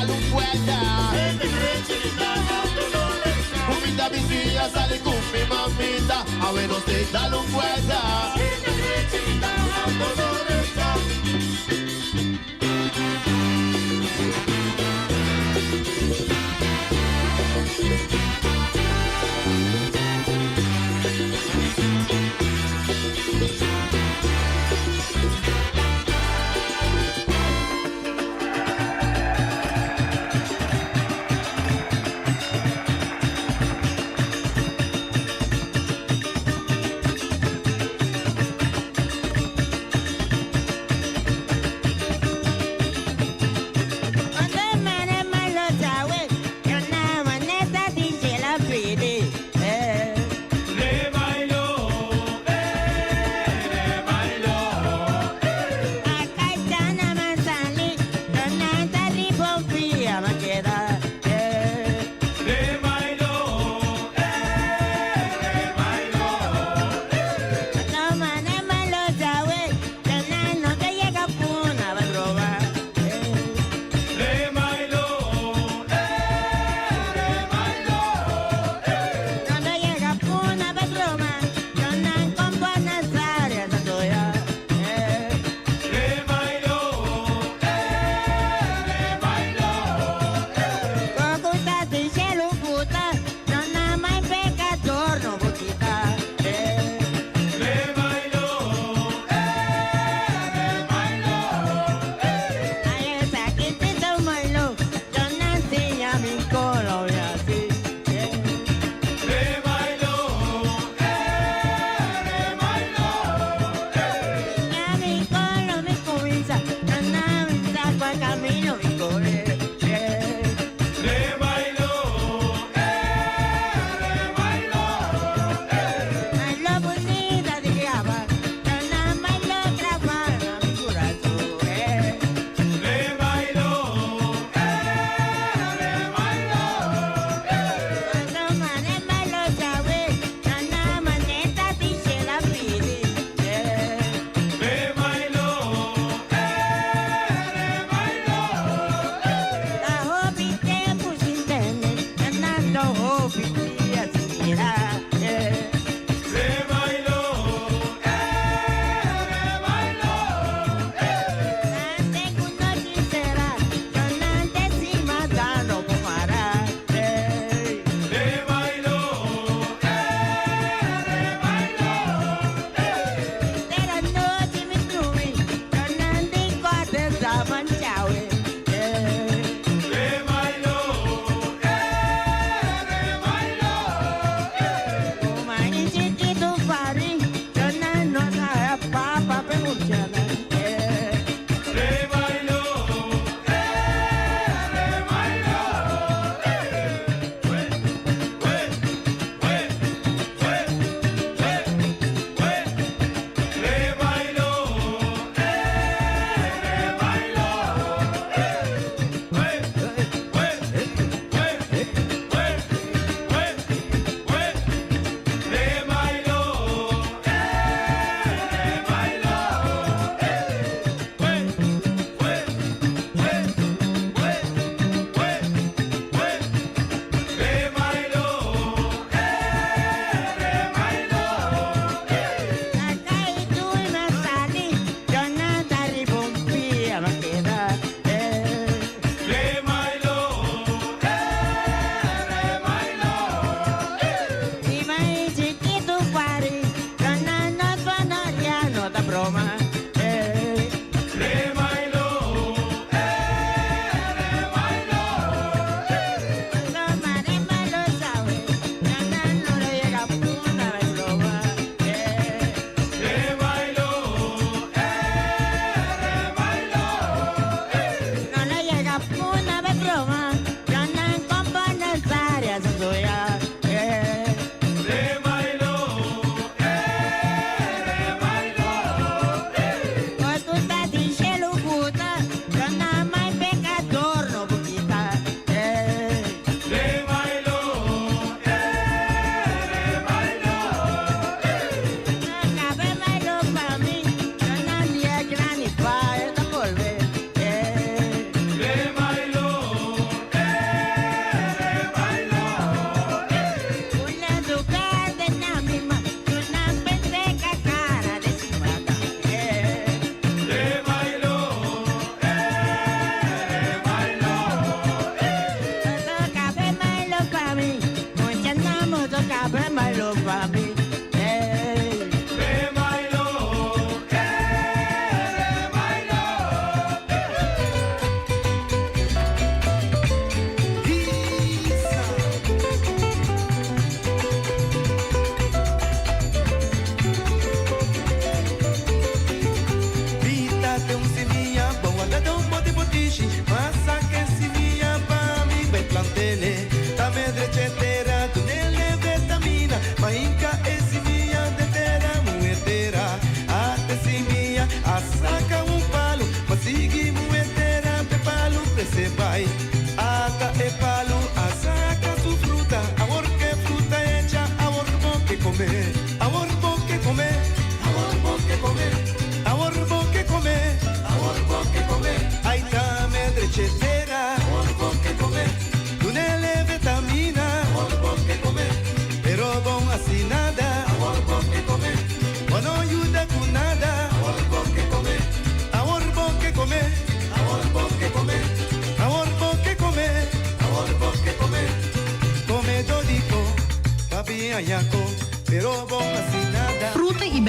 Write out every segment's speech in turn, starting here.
dale un fuerte. Mamita, mi tía, sale con mi mamita. A ver, no sé, dale un fuerte.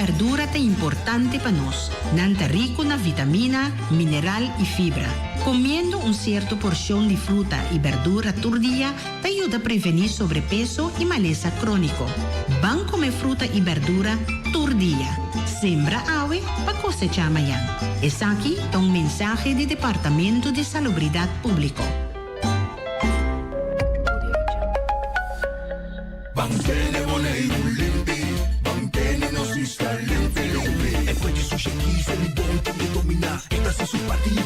verdura é importante para nós, nanta rico na vitamina, mineral e fibra. Comendo certa porção de fruta e verdura por dia te ajuda a prevenir sobrepeso e maleza crônico. Bom comer fruta e verdura por dia. Sembra ave para cosechar amanhã. Esse aqui é mensagem do Departamento de Salubridade Pública.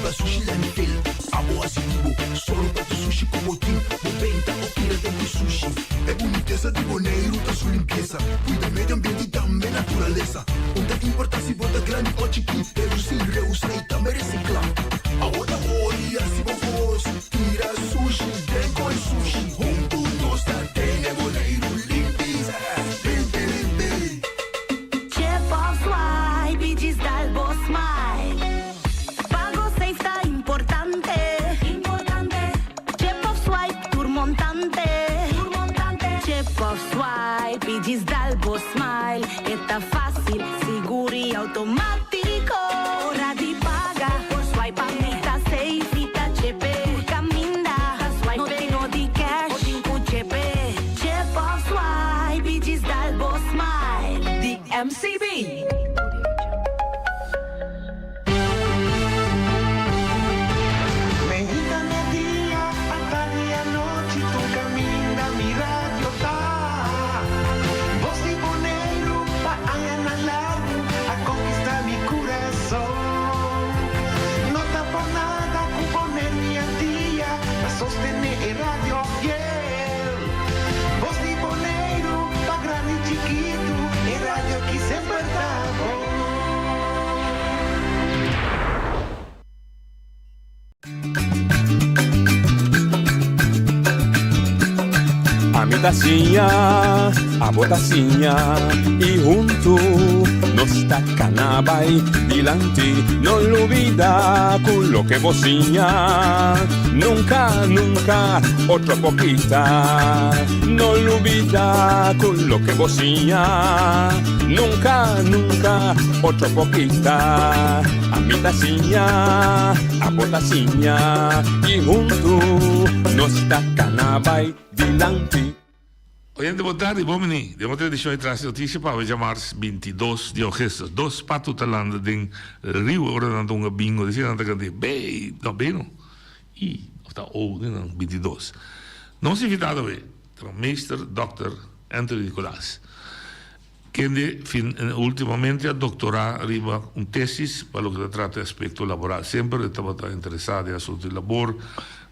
Sushi landfill, amo asitivo, solo para tu sushi como team, 90 o kilo de sushi. É boniteza de Bonaire, tá sua limpeza, cuida meio ambiente e também natureza. Onde importa se bota grande ou chiquinho, reduzir, reusar e também reciclar. Agora olha se vos tira sushi, vem com sushi, junto nós tá tem Bonaire, limpeza, limpe, limpe. Chef of Swipe, diz dal boss smile. Diz dal boss smile, é fácil, seguro e automático. Hora de pagar, por swipe a mim tá safe e tá chepe. Por caminda, swipe não tem no de cash, ou tem com chepe. Chef of Swipe, diz dal boss smile, de MCB. A botacinha e junto nos tacanabay dilante, no olvida con lo que vocinha, nunca, nunca otra poquita, no olvida con lo que vocinha, nunca, nunca otra poquita, a mi tacinha, a botacinha e junto nos tacanabay dilante. Oyente, boa tarde, bom menino. De uma edição de traz notícia para hoje, março 22 de agosto. Dois patos talando de Rio, agora não um bingo, dizendo que não bem, não bem, não. E está ou, não, 22. Não se invitado a ver, o Mr. Dr. Anthony Nicolás, que ultimamente a doutorar arriba tesis para o que trata aspecto laboral. Sempre estava interessado em assunto de labor,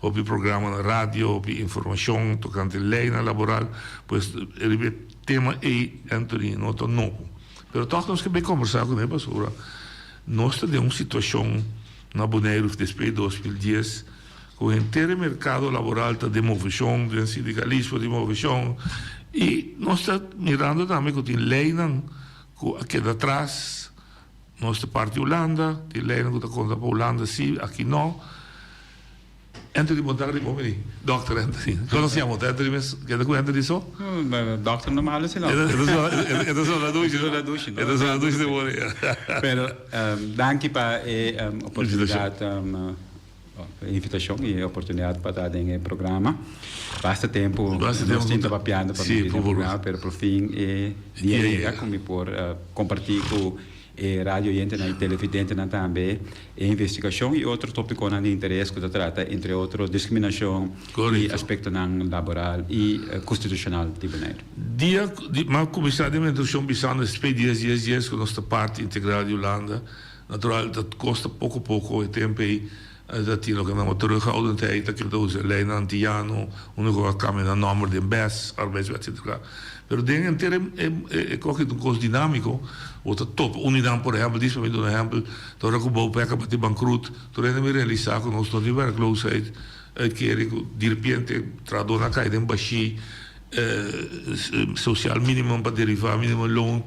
op programa na radio, op informação tocante lei laboral, pois ele tema é Anthony noto novo. Pero toch nós que bem conversar com ele pastora. Nós temos uma situação na Bonaire desde 2010 com o inteiro mercado laboral está de movição, de sindicalismo de movição e nós está mirando também que tem lei aqui atrás, nossa parte Holanda, tem lei que está contra para Holanda, sim, aqui não. Anthony, boa tarde, bom menino. Dr. Anthony. Conosciamo Anthony, che da cui Anthony so? Doctor normale se no. È da sola duce. È da sola duce di buone. Però, danke per l'opportunità, invitação e oportunidade para estar em programa. Basta tempo, nós estamos papiando para o programa, pero por fim dia como por compartilhar com rádio e televidente também investigação e outro tópico de interesse que trata entre outros discriminação e aspecto laboral e constitucional de Bonaire. Dia mas começar a introdução bisando esses dias com nossa parte integral de Holanda, natural dat kost pouco e tempo aí dat hier nog een terughoudendheid, dat je dat usa lei antiano, uno cambia il nome di BES, arbeidswet, etc. Pero dingen in term è un costo dinamico, o top, unidad por ejemplo, dice per esempio, torna con bouwpekken met die bankroet, torna we realiseren con nostro di werkloosheid, uitkering, di repente tradona kai den bashi, sociaal minimum per derivare minimum loon,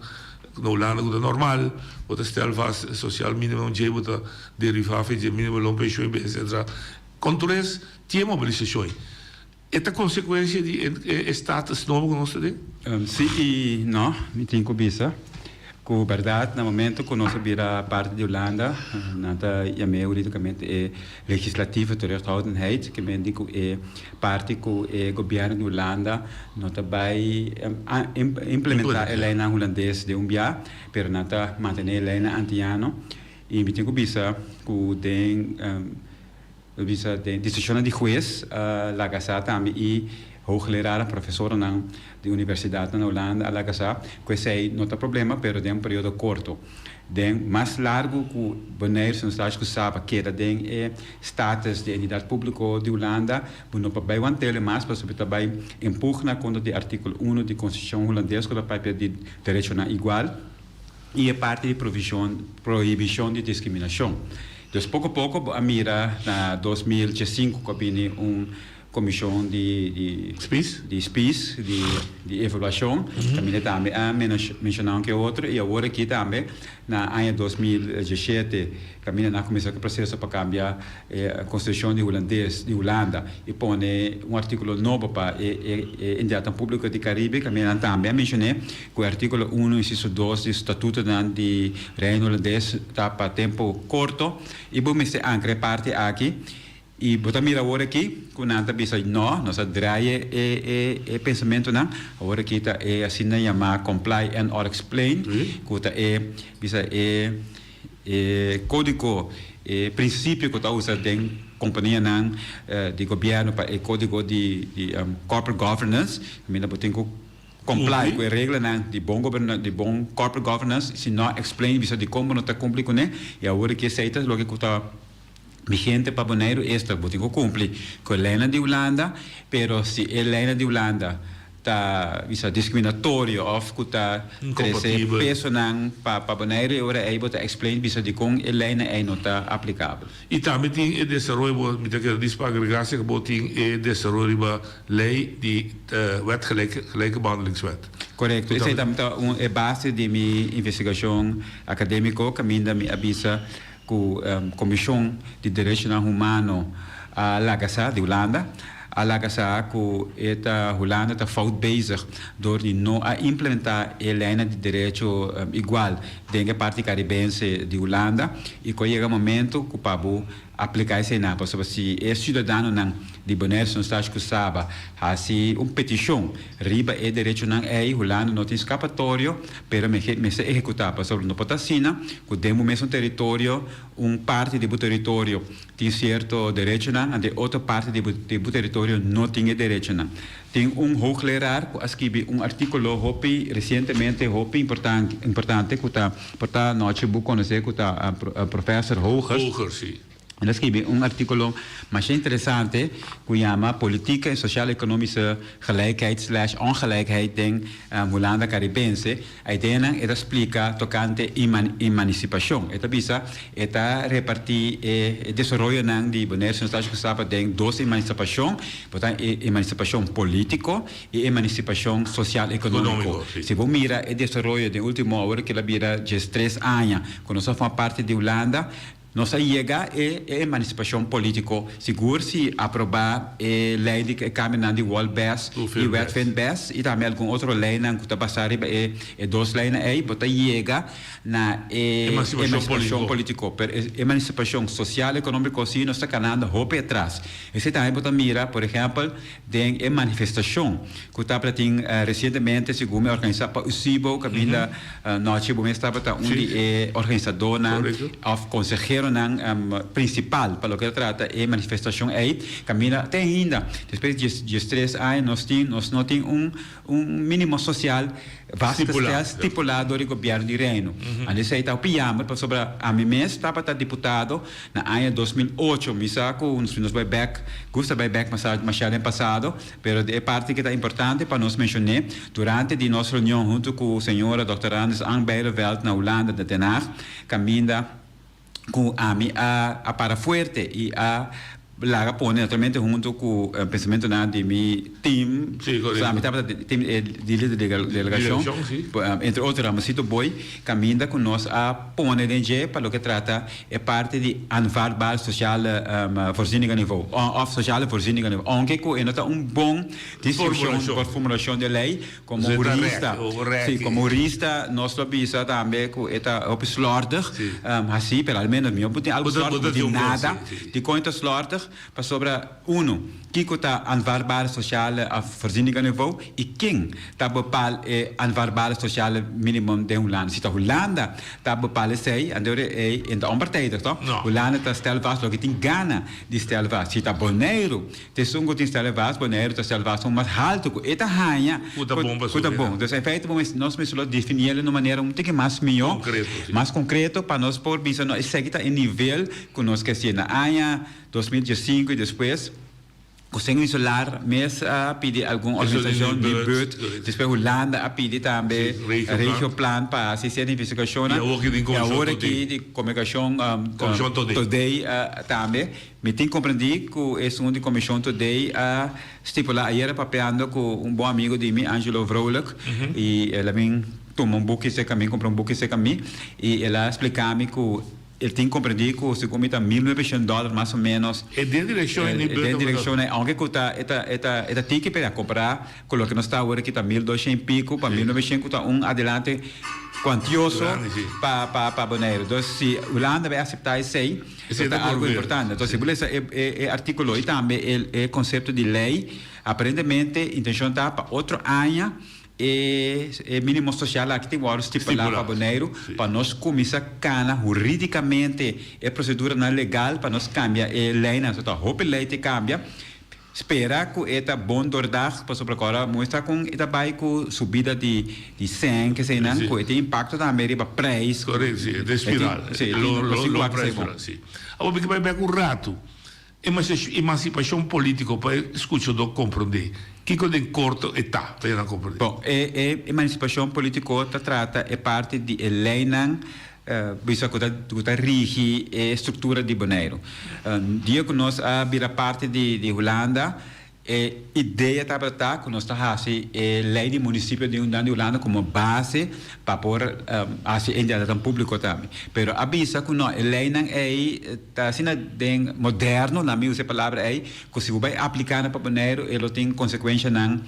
no lana goed normaal, wat stel vast sociaal minimum je moet derivare je minimum loon pensioen etc. Controles tie mobilisazione. E a consequência de status novo que nós temos? Sim e não, me tem cobiça. Com verdade, no momento que nós vira parte de Holanda, nada chamei juridicamente é legislativa terughoudendheid, que men digo é parte que é governo de Holanda, nota vai implementar a lei holandesa de dia, pero nada manter a lei antiano, e me tenho bisa que tem bisa de decisão de juiz, la casa também e hoogleraar, professor de universidade na Holanda, a casa, que sei não tem problema, pero tem período curto. Den mais largo que wanneer zo'n stage sabe que den status de entidade pública de Holanda, não para vai ter mais para sobre também impugna contra o artigo 1 da Constituição holandesa, que vai pedir direito na igual e é parte de proibição de discriminação. Então, pouco a pouco, a mira na 2005 que comissão de SPIS, de avaliação, também também a mencionar que outro, e agora aqui também, na ano 2017, também na comissão que processo para cambiar a Constituição de Holanda, e põe artigo novo para a entidade pública de Caribe, também mencionei que o artigo 1, inciso 2 do Estatuto de Reino Holandês está para tempo curto, e vou mostrar anche parte aqui. E botar mira agora aqui, quando a gente pensa nós draaien pensamento não, agora aqui está assim na chamar comply and or explain, que está código princípio que está usando em companhia não de governo para código de corporate governance, que me dá botar comply com a regra de bom governance, de bom corporate governance, se não explain bisa de como não está cumprindo né, e agora que aceita logo que está vigente para Bonaire esta botigo cumpre com a lei de Holanda, pero se a lei de Holanda está discriminatório ou que está peso não para Bonaire, agora é para explain bisa de como a lei não está aplicável. E também tem o desenvolvimento, me tem que para agregar que botin o desenvolvimento da lei de wet gelijke behandelingswet. Correto. Essa é também a base de minha investigação acadêmica, que me avisa com a Comissão de Direitos Humanos a Lagasa de Holanda. A Lagasa que a Holanda está fout bezig door de não a implementar a lei de direito igual dentro da parte caribense de Holanda e que chega um momento que para aplicar isso na pessoa se é cidadão não de Bonaire são estados que sabe assim petição riba é direito não é Holanda não tem escapatório pero me se executar para sobre no Potacina que demo mesmo território parte do território tem certo direito não e outra parte do território não tem direito não tem hoogleraar que escreve artigo hopi recentemente hopi importante que está portar notebook conhecer que está professor Hoger sim. Ele escreve artigo mais interessante que chama Política Social Economische Gelijkheid / Ongelijkheid in Holanda Caribense. A ideia ele explica tocante emancipação. Eta bisa eta repartir desenvolvimento nang de Bonaire são estados que sabe tem duas emancipação, portanto emancipação político e emancipação social econômico. Se você mira o desenvolvimento de último hora que ela vira de 3 anos, quando nós fazemos parte de Holanda nós chega a emancipação política seguro se aprovar a lei de caminhando de World Best e Wetfen Best e também algum outro lei que está passando e duas leis aí bota chega na emancipação política emancipação social e econômica sim nós está canando roupa atrás esse também bota mira por exemplo tem a manifestação que está para ter recentemente segundo a organização para o CIBO que vinda nós tivemos estava onde organizador of consejero principal para o que trata é manifestação aí caminha tem ainda depois de 3 anos nós não tem mínimo social estipulado do governo de Reino. Ali se está o piama para sobre a mim mesmo estava deputado na ano 2008 me saco nos vai back gosta vai back mas ano passado pero é parte que está importante para nós mencionar durante de nossa reunião junto com o senhor Dr. Anders Angbeiderveld na Holanda de Den Haag caminha com a para fuerte e a la pone naturalmente junto con el pensamiento de mi team, la mitad del team de delegación, entre otros, Ramasito Boy, camina con nos a poner en je para lo que trata es parte de aanvaardbare sociale voorzieningen niveau, of sociale voorzieningen niveau. Aunque que nota bon discussione por formulación de lei, como jurista, nos lo visa también que está slordig, así, pero al menos mi opinión, algo slordig de nada, de cuenta slordig. Para sobre Kiko está aanvaardbare sociale voorzieningen niveau e quem está bepaald aanvaardbare sociale minimum de Hollanda. Zit Hollanda está bepaald zij en door in de onpartijdig toch? Hollanda está stel vast lo que tem Ghana die stel vast. Zit Bonaire, te sungo tem stel vast, Bonaire está stel vast mas alto com eta hanha. Kuta bom. Dus in feite nós mesmo definir de uma maneira um pouco mais melhor, mais concreto para nós por bisa nós seguir em nível que nós que se na anha 2015 e depois conseguem isolar, mas a pedir alguma organização de buurt, depois Holanda a pedir também regio plan para se ser investigação, e agora aqui de comunicação today também, me tem compreendido que é uma comissão today a estipular ayer papeando com bom amigo de mim, Angelo Vrolijk, e ela vem tomar book esse caminho, comprar book esse caminho, e ela explicar-me que ele tem compreendido que se comita $1.900 mais ou menos. E dentro da direção, aunque que está ticket para comprar, com o que nós está agora que está 1.200 e pico, para 1.900 está adelante quantioso para Bonaire. Então, se Holanda vai aceitar isso aí, é algo importante. Então, se você articulou e também o conceito de lei, aparentemente, a intenção está para outro ano, e mínimo social aqui tem vários estipulado para Bonaire, para nós começar a juridicamente a procedura não legal para nós cambiar a lei, não só a lei te cambia, espera que eta bom dordar para sobre agora mostra com eta vai com subida de 100 que sei não, que tem impacto também para preço, correto, sim, de espiral, lo preço, sim. Agora que vai bem com o rato. Emancipação política para escutar do compreender que coisa corto está para compreender. Bom, emancipação política trata é parte de lei não bisa que rige a estrutura de Bonaire. Dia que nós vira parte de Holanda, ideia está que nós estamos a lei de município de Holanda como base para pôr a entidade pública também. Mas a bisa que a lei não está sendo moderno, na minha palavra que se vai aplicar para Bonaire, ele tem consequência não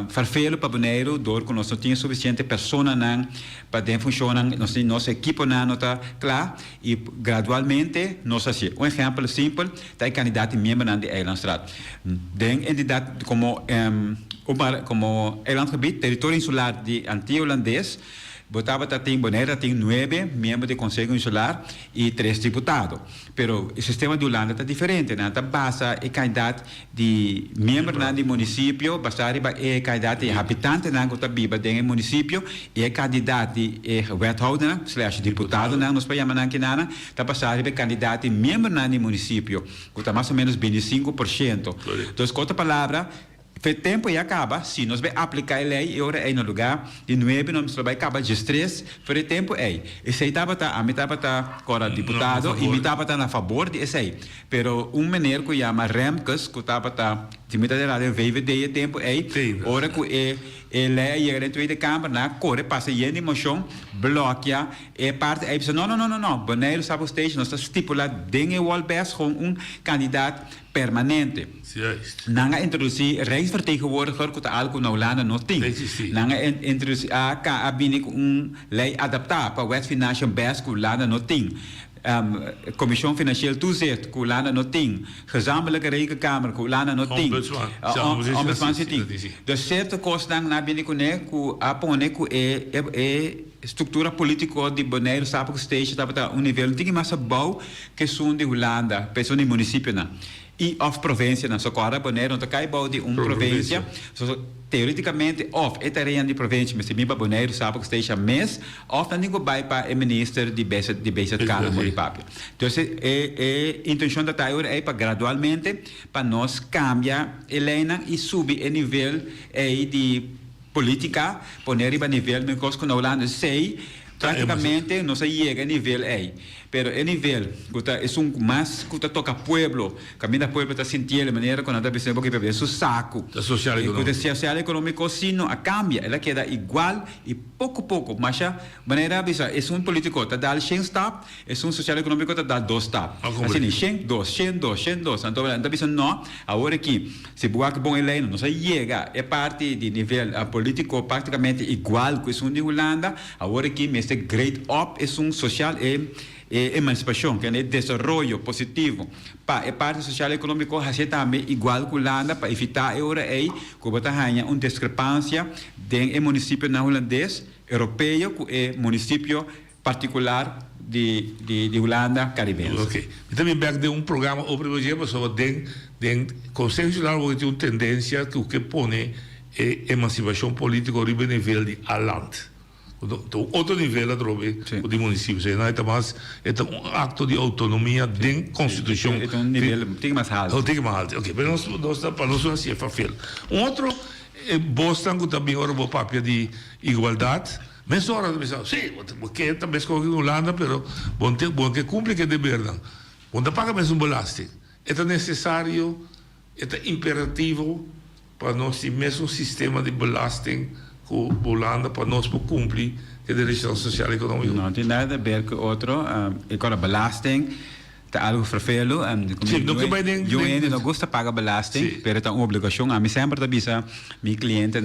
farfelo para Bonaire, dor que nós não temos suficiente pessoa não para funcionar, nossa equipe não está claro e gradualmente nós assim. Exemplo simples, tem candidato membro de Eilandstraat. Entidade como Eilandgebied, território insular de anti-holandês, Botava tem Bonaire tem 9 membros do Conselho Insular e 3 deputados. Pero o sistema de Holanda está diferente, né? Está basa e quantidade de membros do município, basta a quantidade de habitantes que está viva dentro do município e a quantidade de wethouder, /deputado, nós chamamos aqui, está basta a quantidade de membros do município, que está mais ou menos 25%. Então, com outra palavra, o tempo já acaba, se nós vamos aplicar a lei, e agora é no lugar de 9, nós vamos acabar de 3, o tempo é. E se a metade está agora deputado, e a metade está a favor de isso aí. Pero maneira que chama Remkes, que estava de metade da VVD, o tempo é, agora que a lei chega dentro da Câmara, corre, passa em moção, bloqueia, e parte aí, não, Bonaire sabe o stage, nós estamos estipulando dentro do Walbest com candidato permanente. Nanga introduzir rijksvertegenwoordiger que algo na Holanda não tem. Nanga introduzir a binik lei adaptar para wet financial best que Holanda não tem. Comissão Financieel Toezicht que Holanda não tem. Gezamenlijke Rekenkamer que Holanda não tem. Ombudsman tem. Dus certas coisas na binik que apone que é estrutura política de Bonaire sabe que stage está um nível de mais bom que são de Holanda, pessoas de município não. E of província na Socorro, Bonaire não cai bom de província, teoricamente of é terreno de província, mas se me Bonaire sabe que esteja mês, of não ninguém vai para o ministro de base cana de papel. Então a intenção da Taylor é para gradualmente para nós cambiar Helena e subir o nível de política, poner a nível no costo na Holanda sei praticamente não se chega a nível aí. pero el nivel que es un más que toca pueblo, camina pueblo está sintiendo de manera cuando está pensando que bebe su saco. El social económico. El social económico si no cambia, ela queda igual y poco a poco, mas ya manera bisa es un político está dal 100 stop, es un social económico está dal 2 stop. Assim 100 2, então bisa no, agora aqui, se boa que bom ele não se chega, é parte de nível político praticamente igual que é um de Holanda, agora aqui este grade up é um social emancipação, que é desenvolvimento positivo. A parte social e econômica é também igual que a Holanda, para evitar agora aí que você tenha uma discrepância de município não holandês, europeu, com o município particular de Holanda caribense. Ok. E também back de programa o primeiro sobre den Conselho Geral que tem uma tendência que põe emancipação política ao nível de land. Outro nível é de município, não é mais um acto de autonomia dentro da Constituição. É um nível tem mais alto. Tem mais alto. Ok, mas nós para nós assim é fácil. Outro Boston que também ora o papel de igualdade. Mas ora pensar, sim, porque também escolhe em Holanda, pero bom que cumpre que de verdade. Bom paga mais belasting. É necessário, é imperativo para nós ter mesmo sistema de belasting com a Holanda para nós cumprir a direção social e econômica. Não tem nada a ver com outro. Agora, belasting é algo vervelho. Sim, não que vai nem... Eu não gosto de pagar belasting, mas é uma obrigação. A mim sempre avisa meu cliente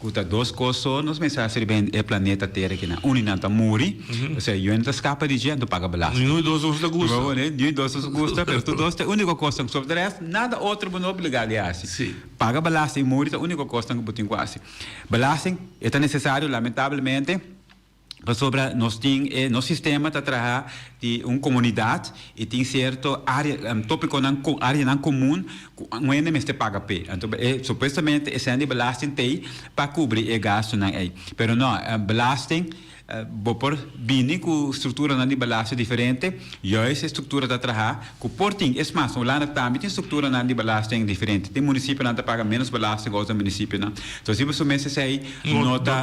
que tem duas coisas. Nós pensamos que o planeta Terra que não está morri. Ou seja, eu não escapa de gente, não paga belasting. Nenhum dos dois gosta. Nenhum dos dois gosta, mas tu dois tem a única coisa sobre o resto, nada outro não é obrigado a fazer. Paga belasting, morri é a única coisa que você tem que fazer. Belasting é necessário, lamentavelmente, sobre nós tem nosso sistema está trabalhando de uma comunidade e tem certo área tópico área não comum não é nem paga p então supostamente esse ano de belasting tem para cobrir o gasto não é pero não belasting por bini com estrutura de belasting diferente e essa estrutura está trabalhando com porting é mais Holanda também tem estrutura de belasting diferente tem município não paga menos belasting que outro município não então se você pensa aí nota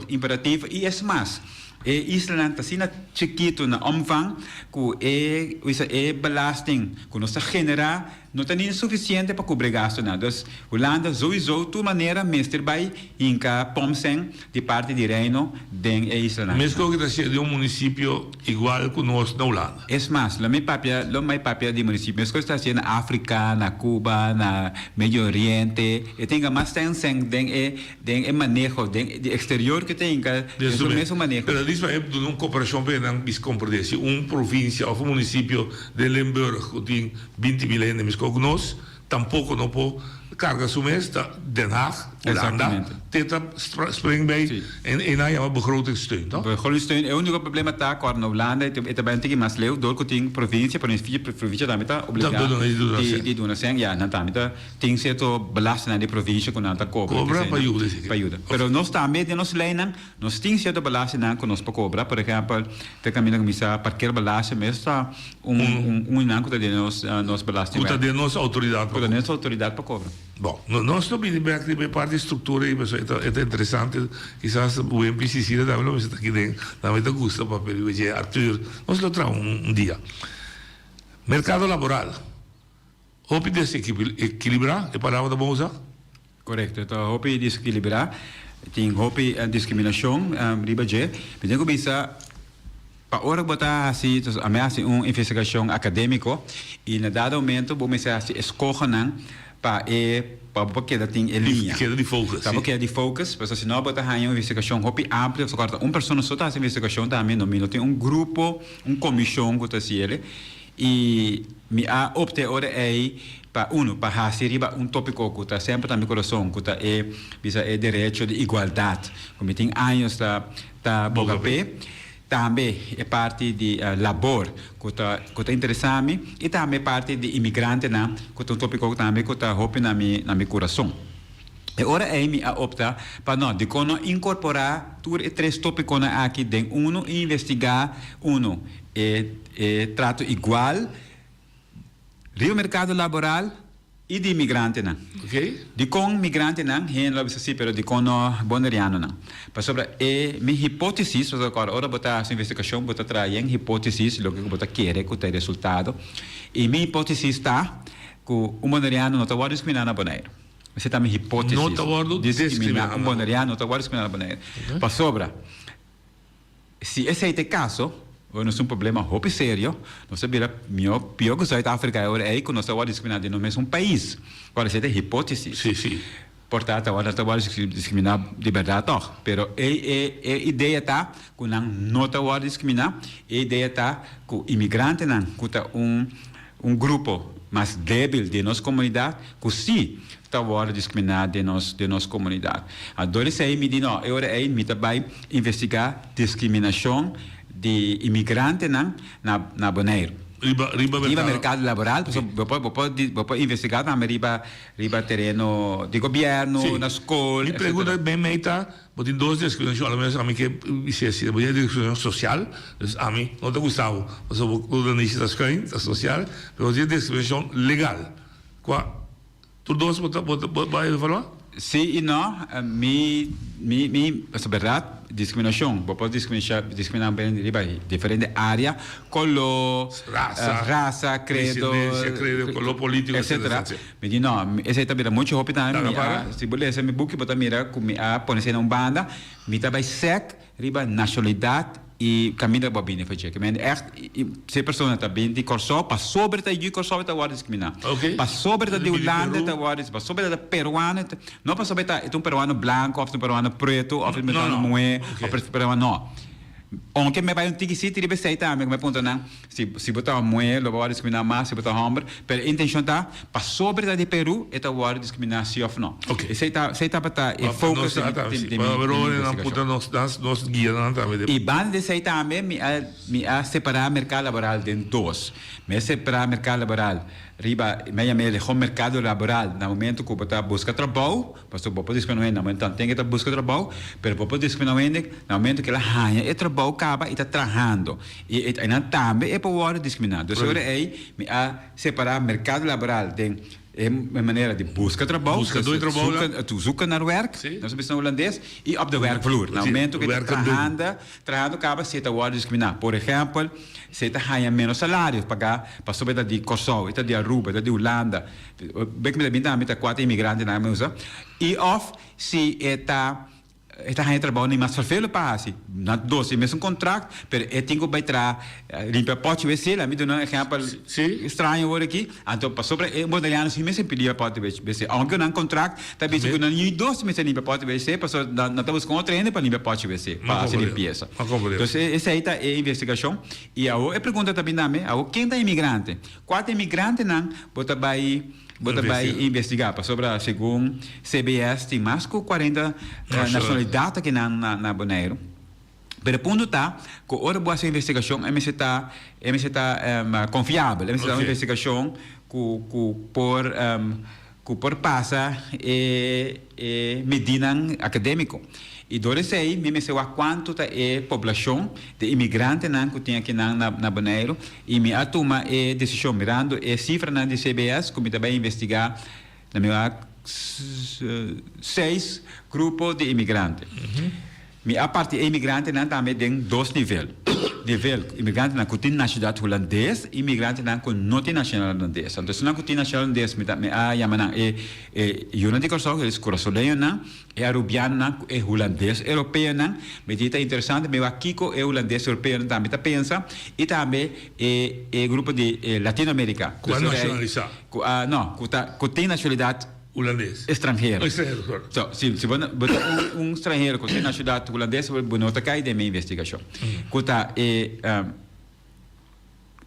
imperativo e é mais Israel está sendo chiquito na omvang que belasting que nós generar não tem suficiente para cobrir gasto nada. Então, Holanda sowieso de maneira mestre vai inca pomsen de parte de reino de Israel. Mesmo que seja de município igual que nós na Holanda. É mais, lá mais papel de município. Mesmo que está sendo na África, na Cuba, na Medio Oriente, e tem mais tensão de manejo de exterior que tem o mesmo manejo. Mas isso é uma cooperação bem não compreender se província ou município de Limburg que tem 20 mil anos que nós tampouco não pode carga su mês Den Haag, Holanda, tenta Springbay en aí uma begrotingssteun, toch? Begrotingssteun, o único problema está com a Holanda é também tem mais leu, door que tem província, província também está obrigado de donação, ja, não também tem certo belasting na de província com nada cobra para ajuda. Pero nós também de nós leina, nós tem certo belasting na com nós para cobra, por exemplo, te caminha misa parquear belasting, mas está nanco de nós belasting. Kuta de nós autoridade. Kuta de nós autoridade para cobra. Bom, nós não vimos de parte de estrutura e é interessante, quizás o MPCC também não está aqui dentro, também te gusta para ver Arthur, nós lo trago dia. Mercado laboral, hope desequilibrar, é palavra da boa usar? Correto, então hope desequilibrar, tem hope discriminação, ribaje, mas eu começar para hora botar assim, ameaça uma investigação acadêmica e na dado momento vou começar a escolher para porque tem linha. Queda de focus. Para porque de focus, porque se não botar uma investigação hopi ampla, só corta uma pessoa só está investigação também não tem um grupo, comissão que está ele e me a opte ora para para fazer tópico que está sempre também coração que está direito de igualdade, como tem anos tá bogapé. Também é parte de labor que está interessante e também parte de imigrante que é um tópico também que está roupa na meu coração. E agora me opta para não de como incorporar três tópicos aqui dentro investigar trato igual, rio mercado laboral e de imigrante não. Ok? De com migrante não, hen lo bisa si, pero de com no boneriano não. Para sobre minha hipótese, so agora ora botar essa investigação, botar trazer hipótese, lo que botar querer que tem resultado. E minha hipótese está que o boneriano não está guarda discriminar na boneiro. Essa é minha hipótese. Não está guarda discriminar. O boneriano não está guarda discriminar na boneiro. Para sobre, se esse é o caso, não é um problema muito sério. Nós sabemos que pior que a África é que nós estamos discriminando no mesmo país. Agora, essa é a hipótese. Sim, sim. Portanto, agora estamos discriminando de verdade, toch? Pero a ideia está que não estamos discriminando. A ideia está que o imigrante não, que grupo mais débil de nossa comunidade, que sim estamos discriminando de nossa comunidade. Agora, isso aí me diz, não, eu também investigar discriminação de imigrante na Bonaire. Riba mercado laboral, pode investigar também riba terreno de governo, na escola. Mi pergunta bem meita, porque tem duas discriminações, ao menos a mim que disse, a discriminação social, a mim não te gostava, mas eu vou nisso da social, mas a discriminação legal. Qual? Tu dois vai falar? Sim e não, é verdade, discriminação, pode discriminar bem em diferentes áreas, color, raça, credo, color político, etc. Me diz, não, essa é também muito rápida, se você me busca, você mira, põe-se numa banda, me também sec, riba nacionalidade, e caminha para bem fazer que se a pessoa está bem de corso para sobre da de corso está guarda discriminar para sobre da de Holanda está guarda para sobre da peruano não para sobre da um peruano branco ou um peruano preto ou um peruano moe ou um peruano não onde me vai tigre se tiver sei também me ponto não se botar moe lo guarda discriminar mais se botar homem pero intenção tá para sobre da de Peru está guarda discriminar se ou não sei tá para focus de nos guia não também e band de sei também me a separar mercado laboral de dois me separar mercado laboral riba meia de home mercado laboral no momento que você busca trabalho pastor pode discriminar no momento tem que buscar trabalho pero pode discriminar no momento que ela ganha trabalho acaba e está trabalhando e não também é para discriminar então agora me a separar mercado laboral de maneira de busca trabalho, zoeken naar werk, dat is een holandês, e op de werkvloer. No momento que está trabajando, acaba se está a discriminar. Por exemplo, se está ganhando menos salários, pagar para sobre de Kosovo, está de Aruba, está de Holanda, bem que me também está 4 imigrantes na Musa, e of se está ganhando trabalho nem mais vervelho para assim, na doce mesmo contrato, pero tenho que entrar limpar pote WC, lá me dá um exemplo estranho agora aqui, então para sobre modeliano se mesmo pedir pote WC, aunque não contrato, também se não nem doce mesmo limpar pote WC, para não estamos com outro ainda para limpar pote WC, para fazer limpeza. Então essa aí é a investigação e a pergunta também também, quem é imigrante? Qual é imigrante não? Bota vai investigar, sobre segundo CBS tem mais que 40 nacionalidades aqui na Bonaire. Pero o ponto está que hora boa essa investigação é confiável, é uma investigação que por passa medida acadêmico. E do aí, me sei quanto é a população de imigrantes que tem aqui na Bonaire e me atoma a decisão mirando a cifra de CBS que me também investigar na minha 6 grupos de imigrantes. A parte de imigrantes também tem 2 níveis. Nível imigrante que tem nacionalidade holandesa e imigrante que não tem nacionalidade holandesa. Então, se não tem nacionalidade holandesa, me chama Yuna de Kosovo, é corazoleiro, é arubiano, é holandês, europeu, me diz interessante, mas aqui é holandês, europeu, também pensa, e também é grupo de Latinoamérica. Qual nacionalidade? Não, que tem nacionalidade holandês. Estrangeiro. Estrangeiro. So, se estrangeiro que tem nacionalidade holandesa, você cai de minha investigação.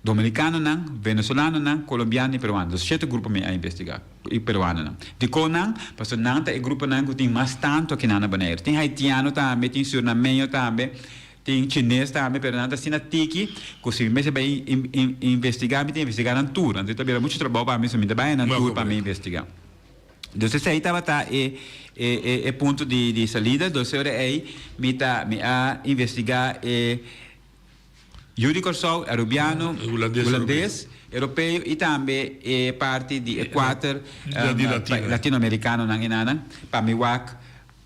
Dominicano, venezuelano, colombiano e peruano. Dos 7 grupos me a investigar. E peruano. De conan, porque não é grupo que tem mais tanto aqui na Bonaire. Tem haitiano também, tem surnameño também. Tem chinês também, pero nada assim na tiki, que se me vai investigar, me tem investigar na tour. Então, também muito trabalho para mim, se me vai na tour para me investigar. Então, aí estava ponto de saída, então aí me a investigar Yuri Corsau, Arubiano, Holandês, europeu e também parte de Equator, latino-americano nang inanan, pamiwak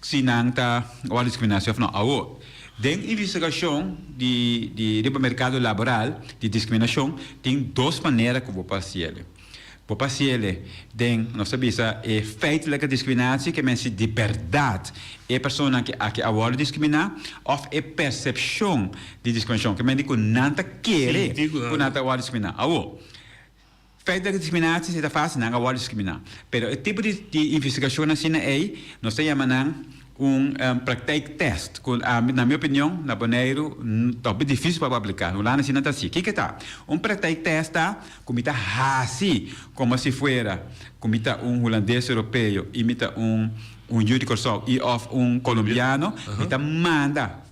sinang ta wala discriminação não. Den investigação de mercado laboral, de discriminação, tem duas maneiras que vou passar. Vou passar den, nós sabemos, feitelijke discriminatie, que é de verdade, é pessoa que a discriminar, ou é percepção de discriminação, que é que não quer que não discriminar. Feitelijke discriminatie é fácil, não discriminar. Pero o tipo de investigação assim é, nós chamamos praktijktest. Na minha opinião, na Bonaire, é difícil para aplicar. Lá na China está assim. O que está? Praktijktest está como está assim, como se fosse como está holandês europeu, imita Yuri Corsau e colombiano, está manda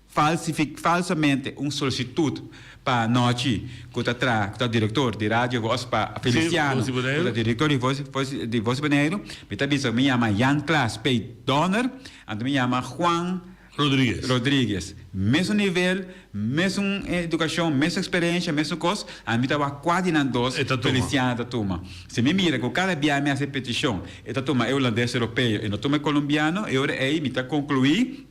falsamente solicitude para nós, que está diretor de rádio, para Feliciano, que está diretor de Voz Bonaire, me chama Jan Klaas P. Donner, e me chama Juan Rodrigues. Mesmo nível, mesma educação, mesma experiência, mesma coisa, a mim estava quase nas duas, Feliciano da turma. Se me mira, com cada dia me faz petição, esta turma é holandês europeu e não turma colombiano, eu aí me concluir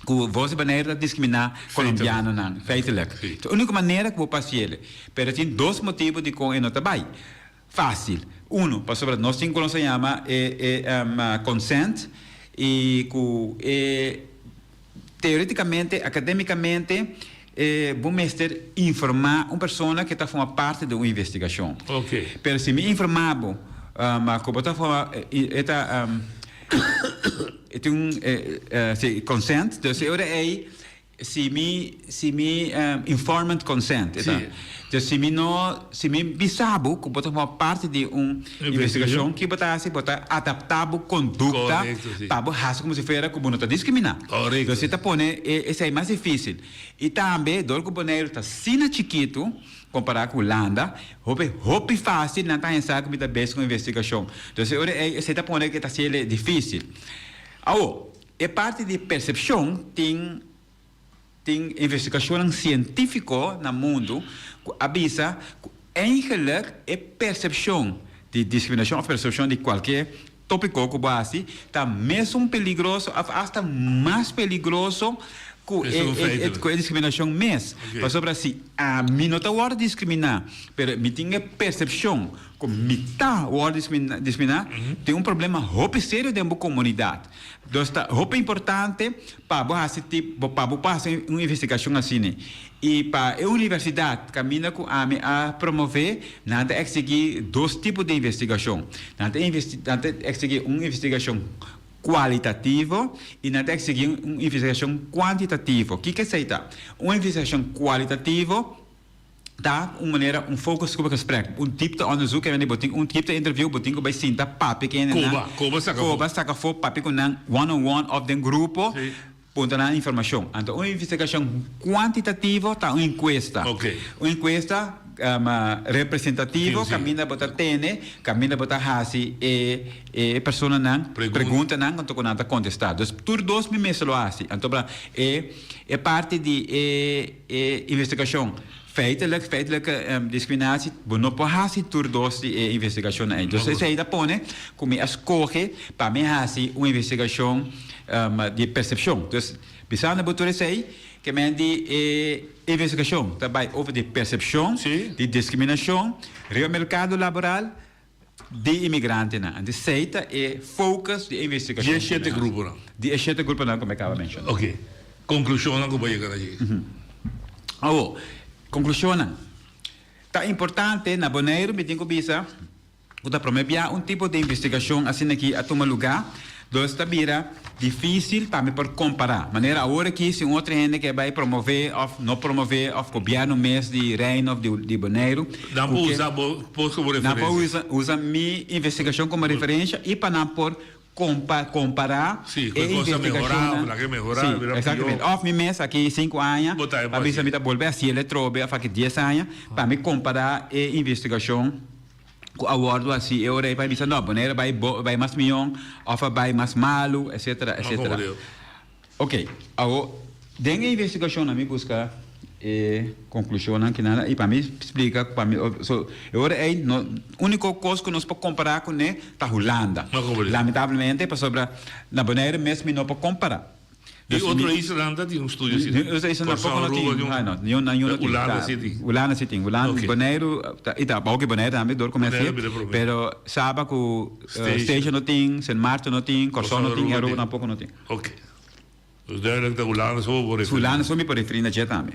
que você maneira de discriminar colombiano não, feitelijk. A única maneira que vou passar, mas tem dois motivos de com não trabalho. Fácil. Para sobre nós temos como se chama consent e teoricamente, academicamente, vamos informar uma pessoa que está fazendo parte de uma investigação. Mas se me informavo, como está fazendo consent, dus eu aí se me informant consent, então se me bisabo que botar uma parte de investigação que botar adaptável conduta para fazer como se fosse como não está discriminar. Então se está pondo esse é mais difícil e também do que Bonaire está sina chiquito comparado com a Holanda, é fácil não está pensando que está bem com investigação. Então se está pondo que está sendo difícil. É parte de percepção tem investigação científica no mundo que avisa que eigenlijk é percepção de discriminação ou percepção de qualquer tópico que base está mesmo perigoso, até mais perigoso que a discriminação mesmo. Por sobre assim, a mim não está hora de discriminar, mas me tem percepção que me está hora de discriminar, tem problema muito sério dentro da comunidade. Então, é muito importante para fazer uma investigação assim. E para a universidade, caminha a promover, nada exigir dois tipos de investigação. Nada exigir uma investigação qualitativa e nada exigir uma investigação quantitativa. O que é isso? Uma investigação qualitativa dá uma maneira, foco sobre o gesprek. Tipo de onderzoek hebben we tipo de interview botinho bij Sinta papi que Koba saca fo papi com one-on-one of den grupo. Punta na informação. Então, uma investigação quantitativa está uma encuesta. Uma encuesta representativa, caminha para tene, caminha para hasi e pessoa não pergunta não quanto nada contestar. Então, tur dois me mesmo assim. Então, é parte de investigação. Feitelijke discriminatie, não pode fazer tur dois de investigação. Então, isso aí dá pone como escolhe para me fazer uma investigação de percepção. Então, pensando na botura aí, que é de investigação, também over de percepção, de discriminação, real mercado laboral de imigrante. De seita é focus de investigação. De 7 grupos. De 7 grupos não, como eu acabo de mencionar. Ok. Conclusão não como chegar aqui. Conclusão. Tá importante na Bonaire, me tenho que pensar, que promover tipo de investigação assim aqui a tomar lugar. Então, está difícil para me comparar. Maneira agora que se outra gente que vai promover ou não promover o governo mês de reino de Bonaire. Não pode usar como referência. Não pode usar minha investigação como referência e para não por comparar e investigação. Melhorar, exatamente. Of me mês aqui 5 anos, para mim se volver assim ele trobe a fazer 10 anos para me comparar e investigação. O acordo assim, eu aí para dizer não, Bonaire vai mais milhão, ou vai mais malo, etc. Ok. Agora, dentro da investigação, a mim busca conclusão que nada e para mim explica para mim agora é no único coisa que nós podemos comparar com é a Holanda. Lamentavelmente para sobre na Bonaire mesmo não pode comparar. E outra Islândia tem estúdio assim. Isso não pouco não tem. Holanda City. Holanda Bonaire e tá porque Bonaire também dor comercial. Pero sabe que Station não tem, Saint Martin não tem, Corson não tem, Aruba não pouco não tem. Ok. Dus duidelijk dat Holanda zo voor referir. Holanda zo me por referir na jet também.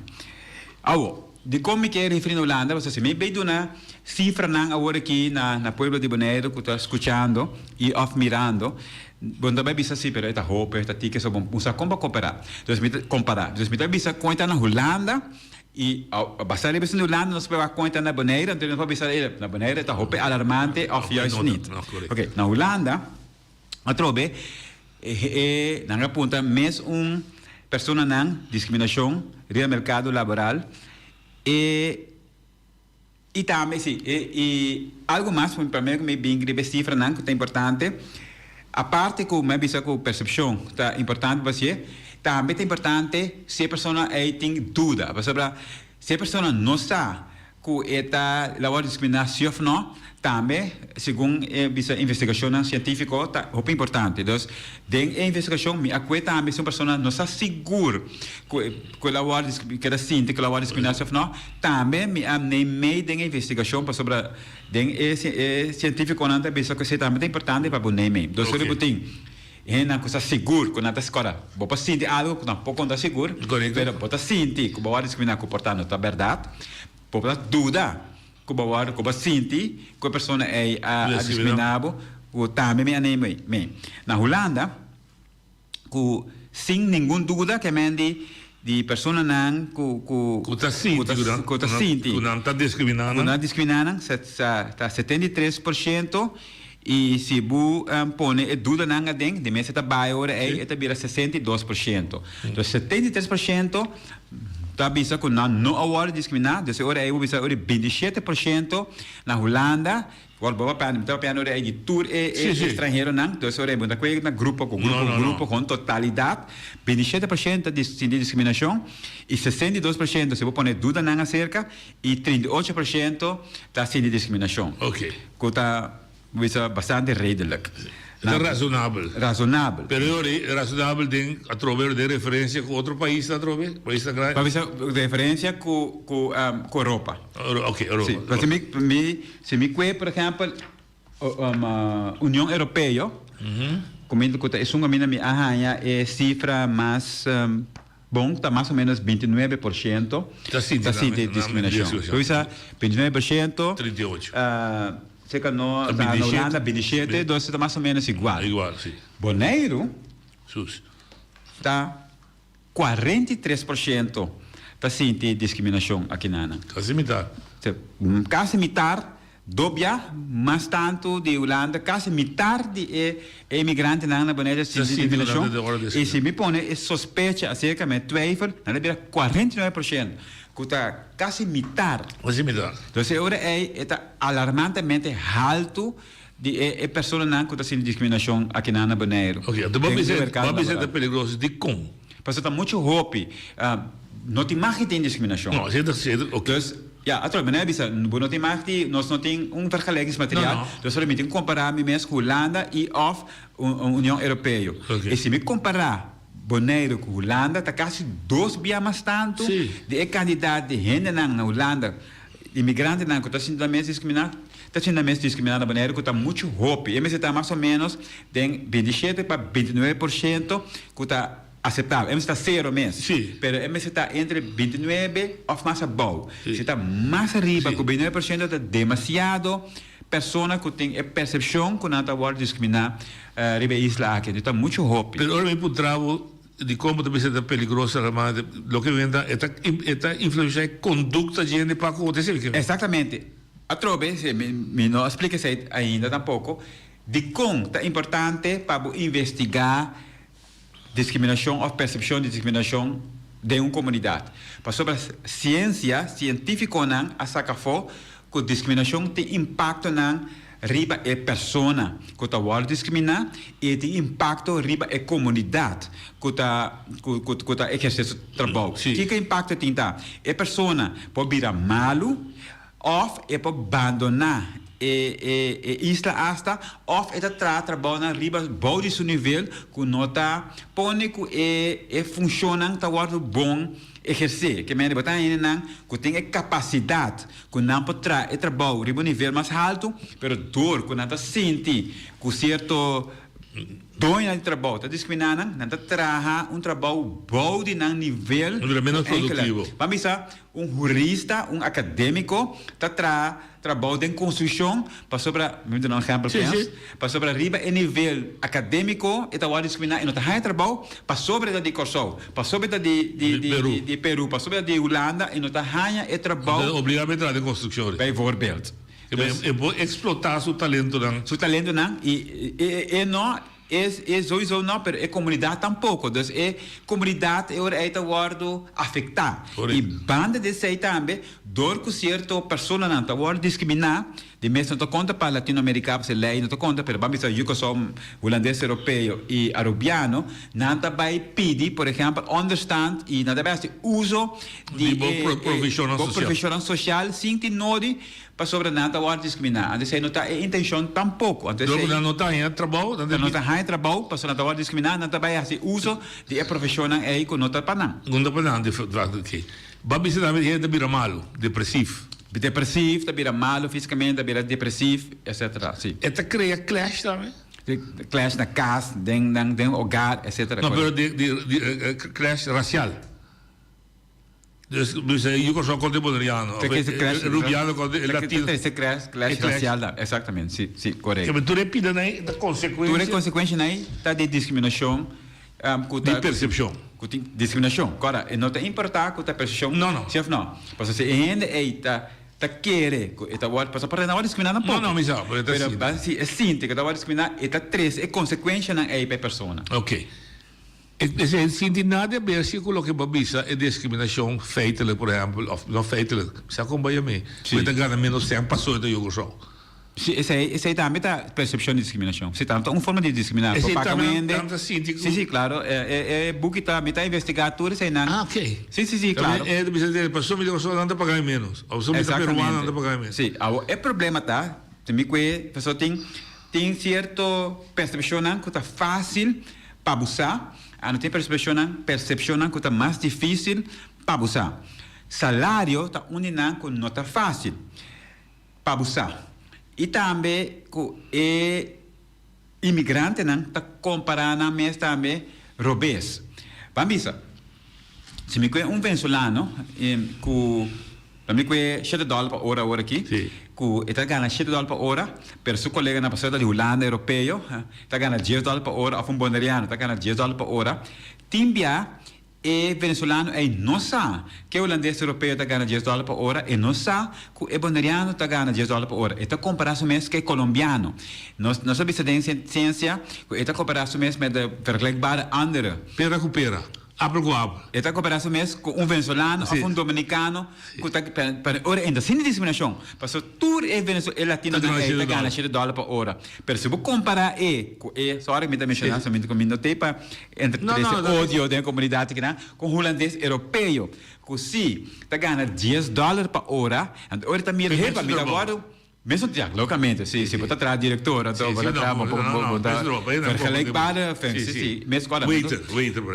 Awo, de como que referir na Holanda, você se me veio na cifra não agora aqui na pueblo de Bonaire que está escutando e off mirando. Bom, também bisa assim, pero esta roupa, esta tica, só bom, usa como comparar. Então, me bisa conta na Holanda e basta ver se na Holanda nós pega conta na Bonaire, então nós bisa na Bonaire esta roupa alarmante of juist niet. Ok, na Holanda, a trobe nanga punta mes persona nang discriminação real mercado laboral e também sim e algo mais para mim que me bem grave cifra nang que é importante a parte que me bisa com percepção tá importante você também é importante se a pessoa tem dúvida se a pessoa não sabe que esta labor de discriminação não também segundo essa investigação científica é muito importante então dentro da investigação me acué também se uma pessoa não está segura que a labor que ela sente que a labor de discriminação não também me amei meio da investigação para sobre dentro científico não tem que se também é importante para o nome então se ele tem é uma coisa segura quando está escola você sente algo que tampouco não está seguro mas você sente que a labor de discriminação comportando é verdade você dúvida que você sente que a pessoa é discriminada, que também me anima. Na Holanda, que sem nenhuma dúvida que de pessoa não que está sente, que não está discriminada, está 73%. E se você põe dúvida na dentro, de mês está baixo, está vira 62%. Então, 73% está bisa que não há discriminado, então agora é 27% na Holanda, agora está piano de tour estrangeiro não, então agora é muito coisa na grupo com totalidade, 27% de discriminação e 62% se você põe dúvida na acerca e 38% está sem discriminação. Ok. Que está bastante redelijk. É razonável. Pero é razonável a través de referência com outro país, país da grande. De referência com Europa. Ok, Europa. Sim, se me cué, por exemplo, União Europeia, como é uma mina me arranha é cifra mais bom, está mais ou menos 29%. Está sim de discriminação. Então, 29%. 38%. Seca na Holanda, 27, então está mais ou menos igual. Igual, sim. Bonaire está 43% está sentindo discriminação aqui na Ana. Quase metade, dobia, mas tanto de Holanda, quase metade de imigrantes na Bonaire sentindo discriminação. E se me põe suspeita acerca de twijfel, dan heb je 49%. Está quase metade. Então, agora é alarmantemente alto de pessoas que estão sendo discriminação aqui na Bonaire. Ok, então vamos ser perigoso de como? Porque está muito roupa. Não tem mais que tem discriminação. Não, cedo, ok. Ja, atualmente, não tem mais que nós não tem vergelijkingsmateriaal. Então, só me comparar mesmo com Holanda e a União Europeia. E se me comparar Bonaire com Holanda, está quase 2 vezes mais tanto de candidato de gente na Holanda, imigrante que está sendo também discriminado. Está sendo também discriminado na Bonaire, que está muito roupa. E está mais ou menos de 27% para 29% que está aceitável. Está zero mesmo. Mas está entre 29% ou mais abaixo. Se está mais arriba, com 29% está demasiado pessoa que tem a percepção que não está discriminar riba isla aqui. Está muito roupa. Mas agora me trago de como também é perigoso, o que vem é influenciar a conduta de gente para acontecer. Exatamente. A trove, me não explica isso ainda tampouco, de como é importante para investigar discriminação ou percepção de discriminação de uma comunidade. Para sobre a ciência científica não a saca fo que discriminação tem impacto na riba é persona que está a discriminar e tem impacto riba é comunidade que está exercendo trabalho. Que impacto tem tá? É persona pode virar malo ou é pode abandonar isla hasta of eta trabalho na riba bom de seu nível que nota pone que funciona tá bom exercer que me botar aí não que tem capacidade que não pode trabalho riba nível mais alto pero dor que não tá sente que certo dono de trabalho está discriminando não tá trabalha trabalho bom de nível menos produtivo. Vamos dizer jurista acadêmico está trabalho em construção para sobre me dar exemplo para sobre riba em nível acadêmico e está discriminar e não está trabalho para sobre da de Kosovo para sobre da de Peru para sobre da de Holanda e não está trabalho obrigado a entrar em construção bijvoorbeeld explotar seu talento não e não é sowieso não, mas é comunidade tampouco. Então, é comunidade é está guardo afetar. E banda de sei também, dor que certo pessoa não está guardo discriminar, de mesmo não conta para latino-americano, se lei não conta, mas vamos dizer que sou holandês europeu e arabiano, não está vai pedir, por exemplo, understand e não está vai uso de profissional social, sem ter nodi para sobre nada guardo discriminar. Então, não está intenção tampouco. Não está trabalho, não está trabalho, para não está discriminar, não está vai uso de profissional aí que não está para não. Não está para não, de fato, Babi se também é vira malo, depressivo. Depressivo, tá vira malo fisicamente, tá vira depressivo, etc. Sim. E tá cria clash também. Clash na casa, dentro hogar, etc. Não, mas de clash racial. Dus eu sou contemporâneo. Rubiano latino. Esse clash racial, exatamente, sim, correto. Mas tu repita aí, da consequência. Tu consequência aí, tá de discriminação. De percepção. Discriminação. Agora, não tem importar que a percepção. Não. Chef, não. Porque se ainda tá querer, está guarda, passa para não discriminar um pouco. Não, mas se é sinto que está discriminar, está três, é consequência na aí para pessoa. Ok. Se sinti nada a ver se quello che babisa è discriminazione feitelijk, por exemplo, of non feitelijk, se acompanha me. Questa gana meno sempre passou da eu so. Sim, esse aí também tá percepção de discriminação. Se tá uma forma de discriminar, Sim, claro. É buque tá investigado tudo isso aí não. Ah, ok. Sim, claro. É de dizer, passou me digo só não pagar menos. Ou só me peruano não pagar menos. Sim, é problema tá. Também que pessoa tem certo percepção que tá fácil para abusar. Não tem percepção que está mais difícil para abusar. Salário está unindo que não está fácil para abusar. E também que imigrante está comparando mais também robês. Vamos dizer, se me conhece venezuelano que me conhece $7 por hora aqui, que está ganhando $7 por hora, pero seu colega na passada de Holanda europeu está ganhando $10 por hora, ou boliviano está ganhando $10 por hora. Timbia venezuelano não sabe que o holandês europeu está ganhando $10 por hora e não sabe que o boliviano está ganhando $10 por hora. Está comparado mesmo que o colombiano. Não sabe se tem ciência, está comparado mesmo com vergelijkbare andere. Pera com pera. Está comparado mesmo com venezuelano ou dominicano que está para hora ainda sem discriminação. Porque tudo é latino está ganhando $7 por hora. Mas se você comparar sorry, me está mencionando somente com não tem para entre esse ódio da comunidade com o holandês europeu, que se está ganhando $10 por hora, and hora está mirando para me agora mesmo localmente, se você está diretor, então você está vergelijkbare,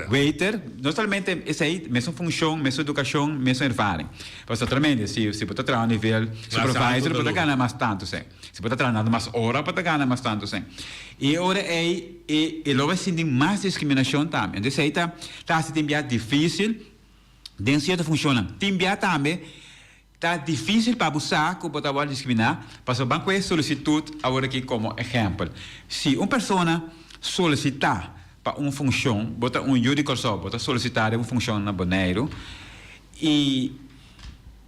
waiter, não somente esse aí, mesmo função, mesmo educação, mesmo ervaring. Mas totalmente, se você está a nível supervisor, você ganha mais tanto, se você está trabalhando mais hora, você ganha mais tanto, e agora logo se tem mais discriminação também. Então, isso está se tem difícil, de certa funciona. Tem também está difícil para abusar, que pode discriminar, mas o banco é solicitude, agora aqui como exemplo. Se uma pessoa solicitar para uma função, bota jurídico só, bota solicitar uma função na Bonaire, e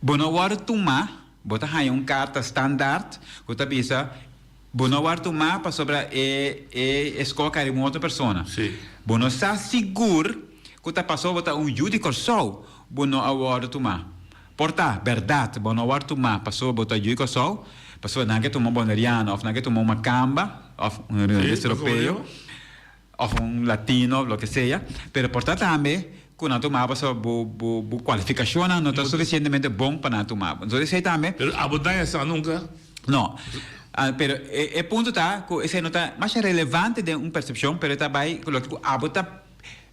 Bonawar tomar, bota aí uma carta standard, que está bisa, Bonawar tomar para sobre escolher uma outra pessoa. Bono está seguro que está passou bota jurídico só, Bonawar tomar. porta verdade, bom não tu ma passou botar juico só, passou não que tu uma boneriano, ou não que tu uma macamba, ou europeu, ou latino, lo que seja, pero porta também quando tu ma passou bu qualificação não está suficientemente bom para tu ma. Então isso também. Pero abundância só nunca. Não. Pero o ponto está que esse não está mais relevante de uma percepção, pero está bem que o abota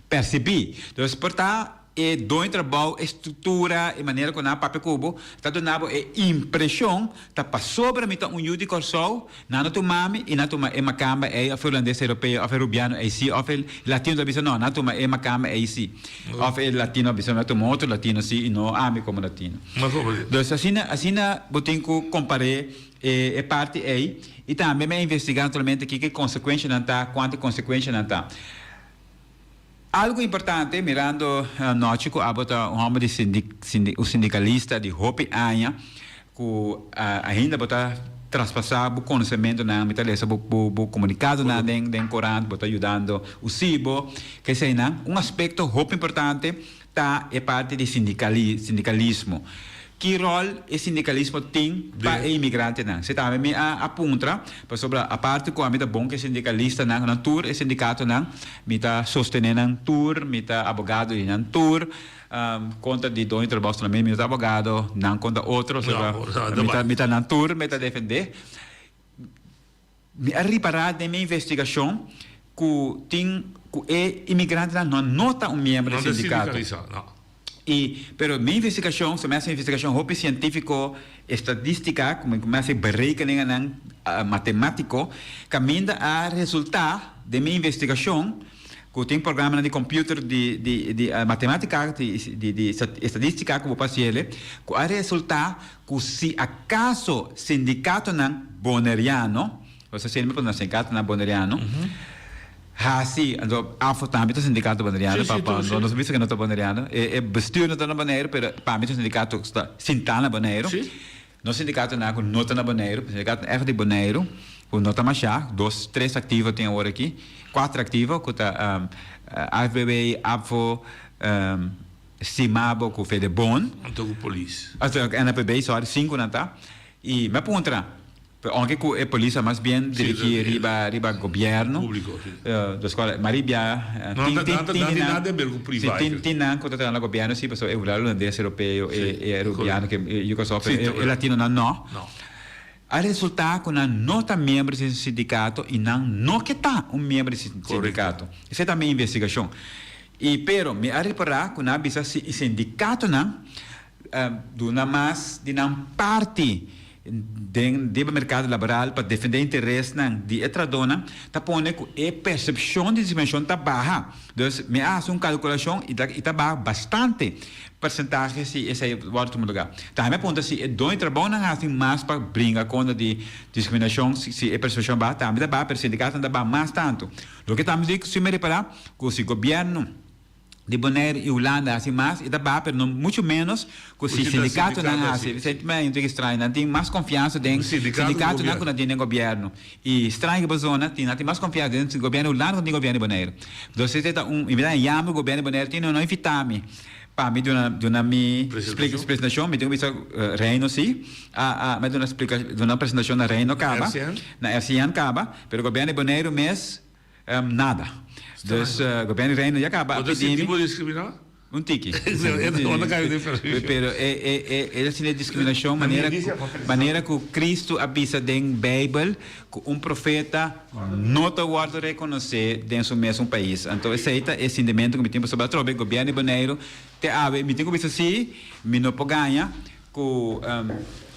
perceber. Então porta e do trabalho, estrutura e maneira como a papel cubo está dando a impressão está para sobre mim yudi corso não tu mami e não tu é macamba é a finlandês europeu a peruviano é sim a latino da visão não tu é macamba é sim a latino da visão não tu outro latino sim e não ame como latino então assim botem que comparar é parte aí e também me investigar naturalmente que consequência não está quanto consequência não está. Algo importante, mirando noite que abota homem de sindicalista de Hopi Anya, que ainda bota traspassar o conhecimento na metalesa, o comunicado na den Corão, bota ajudando o Cibo, que seja aspecto muito importante tá é parte de sindicalismo. Que rol o sindicalismo tem para o imigrante não? Se também me apunta sobre a parte que a mim é bom que sindicalista não na tour e sindicato não me tá sostenendo na tour me tá abogado na tour conta de dois trabalhos também me tá abogado não conta outro me tá na tour me tá defender me reparar de minha investigação que tem que imigrante não nota membro do sindicato. Pero minha investigação, se essa investigação roupa científico, estadística, como começa a berekenen matemático, caminha a resultar de minha investigação, que tem programa de computer de matemática, de estadística, como paciente, que a resultar que se acaso sindicato não boneriano, você sempre pode sindicato não boneriano, sim, então AFO também é sindicato boneriano, para nós vimos que não é boneriano, é bestuur não é boneriano, mas para mim o sindicato está sintana bonero, no sindicato não está bonero, o sindicato é de bonero, o não está mais já, 2, 3 ativos tem agora aqui, 4 ativos, que está AFBB, AFO, CIMABO, que o Fede Bon, então o polícia, NPB, só 5 não está, e me aponta aunque a polícia mais bem dirigida riba governo público da escola Maribia nada bem privado tem não quando está no governo sim pessoal é o holandês europeu e europeano que eu só é latino não a resultar com a nota membro do sindicato e não que está membro do sindicato isso é também investigação e pero me reparar com a bisa sindicato não dona mais de não parte do mercado laboral para defender interesse de outra dona, tá pondo que a percepção de dimensão está baixa. Então, me faz uma calculação e está baixa bastante percentagem se esse é o último lugar. Também aponta se é dois trabalhos não fazem mais para brincar conta de discriminação, se a percepção baixa, também está baixa, o sindicato está baixa mais tanto. O que estamos dizendo, se me reparar, que o governo de Bonaire e Holanda assim mais e da mas não muito menos que o sindicato não assim sentimento que estranho não tem mais confiança dentro sindicato não quando tem governo e estranho que a zona tem mais confiança dentro do governo Holanda do governo Bonaire então se tem em verdade chama o governo Bonaire tem não invitame para mim de uma minha explicação me tem que reino sim mas de uma explicação de uma apresentação na reino acaba na RCN acaba pero o governo Bonaire mês nada. Dus governo reino já acaba. Você tem tipo de discriminação? Tiki. Pero é assim discriminação maneira que Cristo avisa dentro da Bíblia que profeta não pode reconhecer dentro do mesmo país. Então esse é o sentimento que me tem sobre o governo bonaire. Me tem que ver assim, me não pode ganhar que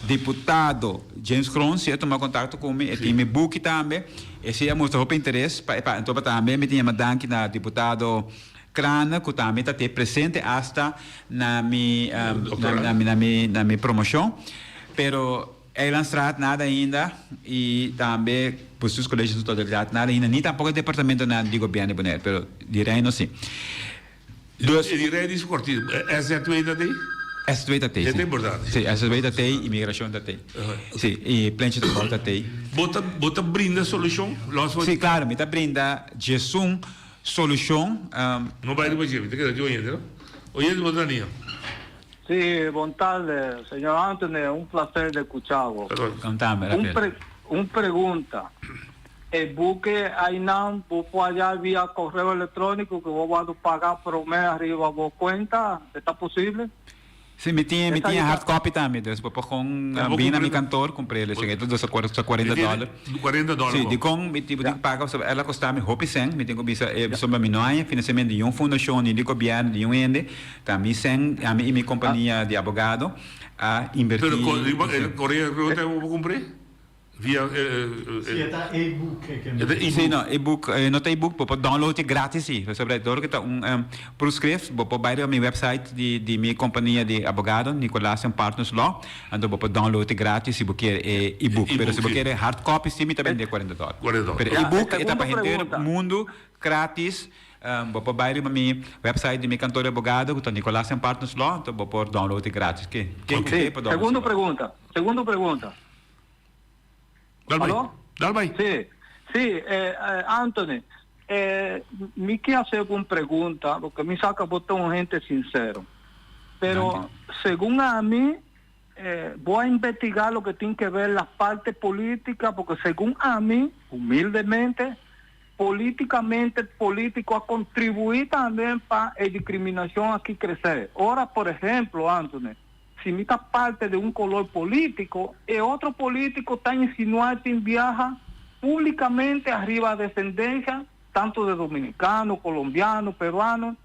deputado James Cron se tomar contato comigo, tem me book também, esse é muito de interesse, então também me tinha mandado na deputado Crana, que também está presente hasta na minha promoção, pero ele não traz nada ainda e também por seus colégios de autoridade nada ainda, nem tampouco o departamento de governo Bonaire, pero direi não sim. Direi isso curtido, essa é a tua ideia? Essa doida tem. É importante. Sim, essa doida tem, imigração tem. Sim, e plante de volta tem. Bota brinda solução? Sim, claro, me tá brinda Jesus solução. Não vai depois, me tá querendo eu entender. Oye, botaninha. Sí, buenas tardes, señor Anthony, un placer de escucharlo. Contame, Un pregunta. El buque Ainam, vos por allá vía correo electrónico que vos vas a pagar por mes arriba vos cuenta, ¿está posible? Sim, me tinha hard copy também, dus depois com bem na minha cantor, comprei ele, cheguei tudo a $40. $40. Sim, de com me tipo de paga, ela custava roupa sem, me tenho bisa sobre minha financiamento de fundação de governo de ende, também sem a minha companhia de advogado a invertir. Pero Coreia eu comprei via e-book. Sim, não, e-book, não tem e-book, pode download grátis, sim. Sobre que está proscrito, pode baixar a minha website de minha companhia de advogado, Nicolás Partners Law, então pode download grátis se você quer e-book, mas se você quer hard copy, sim, também de $40. Pero e-book está para gente mundo grátis. Pode baixar a minha website de minha cantor de advogado, que está Nicolás Partners Law, então pode download grátis. Segunda pregunta. Dale, Sí, Anthony, me quiero hacer una pregunta, porque me saca botón gente sincero. Pero según a mí, voy a investigar lo que tiene que ver las partes políticas, porque según a mí, humildemente, políticamente el político ha contribuido también para la discriminación aquí crecer. Ahora, por ejemplo, Anthony, si me está parte de un color político, el otro político está insinuando que viaja públicamente arriba de descendencia, tanto de dominicanos, colombianos, peruanos.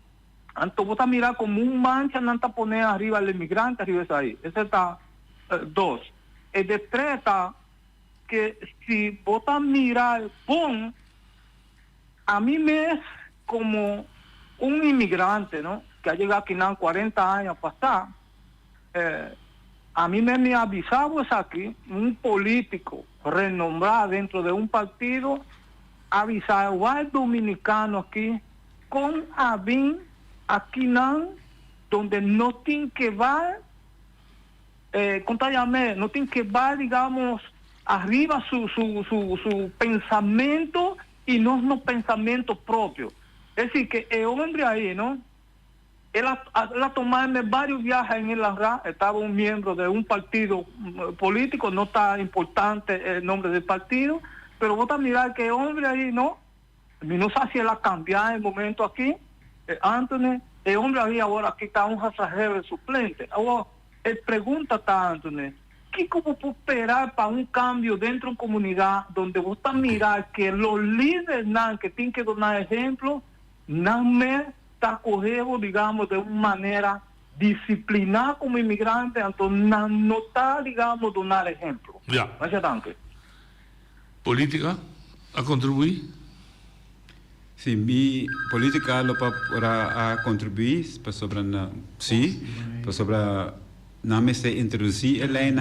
Entonces vos está mirar como un mancha, no está poner arriba al inmigrante, arriba de ahí. Ese está dos. El de tres está que si vos está mirar, pon, a mí me es como un inmigrante, ¿no? Que ha llegado aquí en 40 años para estar. A mí me ha avisado es aquí, un político renombrado dentro de un partido, avisado al dominicano aquí, con Abin, aquí donde no tiene que ver, no tiene que ver, digamos, arriba su pensamiento y no pensamiento propio. Es decir, que el hombre ahí, ¿no? Él ha tomado varios viajes en el ARRA, estaba un miembro de un partido político, no está importante el nombre del partido, pero vos a mirar que el hombre ahí, no sé si él ha cambiado en el momento aquí, Anthony, el hombre ahí ahora aquí está un pasajero suplente. Ahora, él pregunta a Anthony, ¿qué como puede esperar para un cambio dentro de una comunidad donde vos a mirar que los líderes que tienen que dar ejemplo, está cogido, digamos, de una manera disciplinada como inmigrante, entonces no está, digamos, donar ejemplo. Ya. Gracias, tanque. ¿Política a contribuir? Sí, mi política lo para contribuir, para sobre sí, para sobre no me se introducir el ley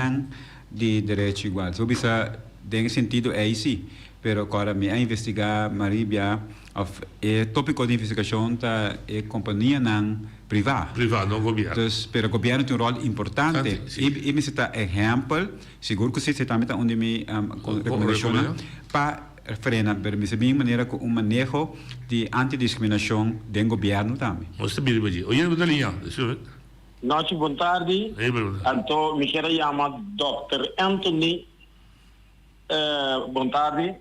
de derecho igual. So bisa en sentido é sí, pero agora me a investigar Maria o tópico de investigação da companhia privada. Privado, não governo. Dus, pero o governo tem rol importante. E me cita exemplo, seguro que você também está onde me recomendação para frenar, pero me bem maneira com manejo de antidiscriminação do governo também. Você bem bem. Oye, boa linha. Noite, boa tarde. Então, me quero chamar Dr. Anthony. Boa tarde.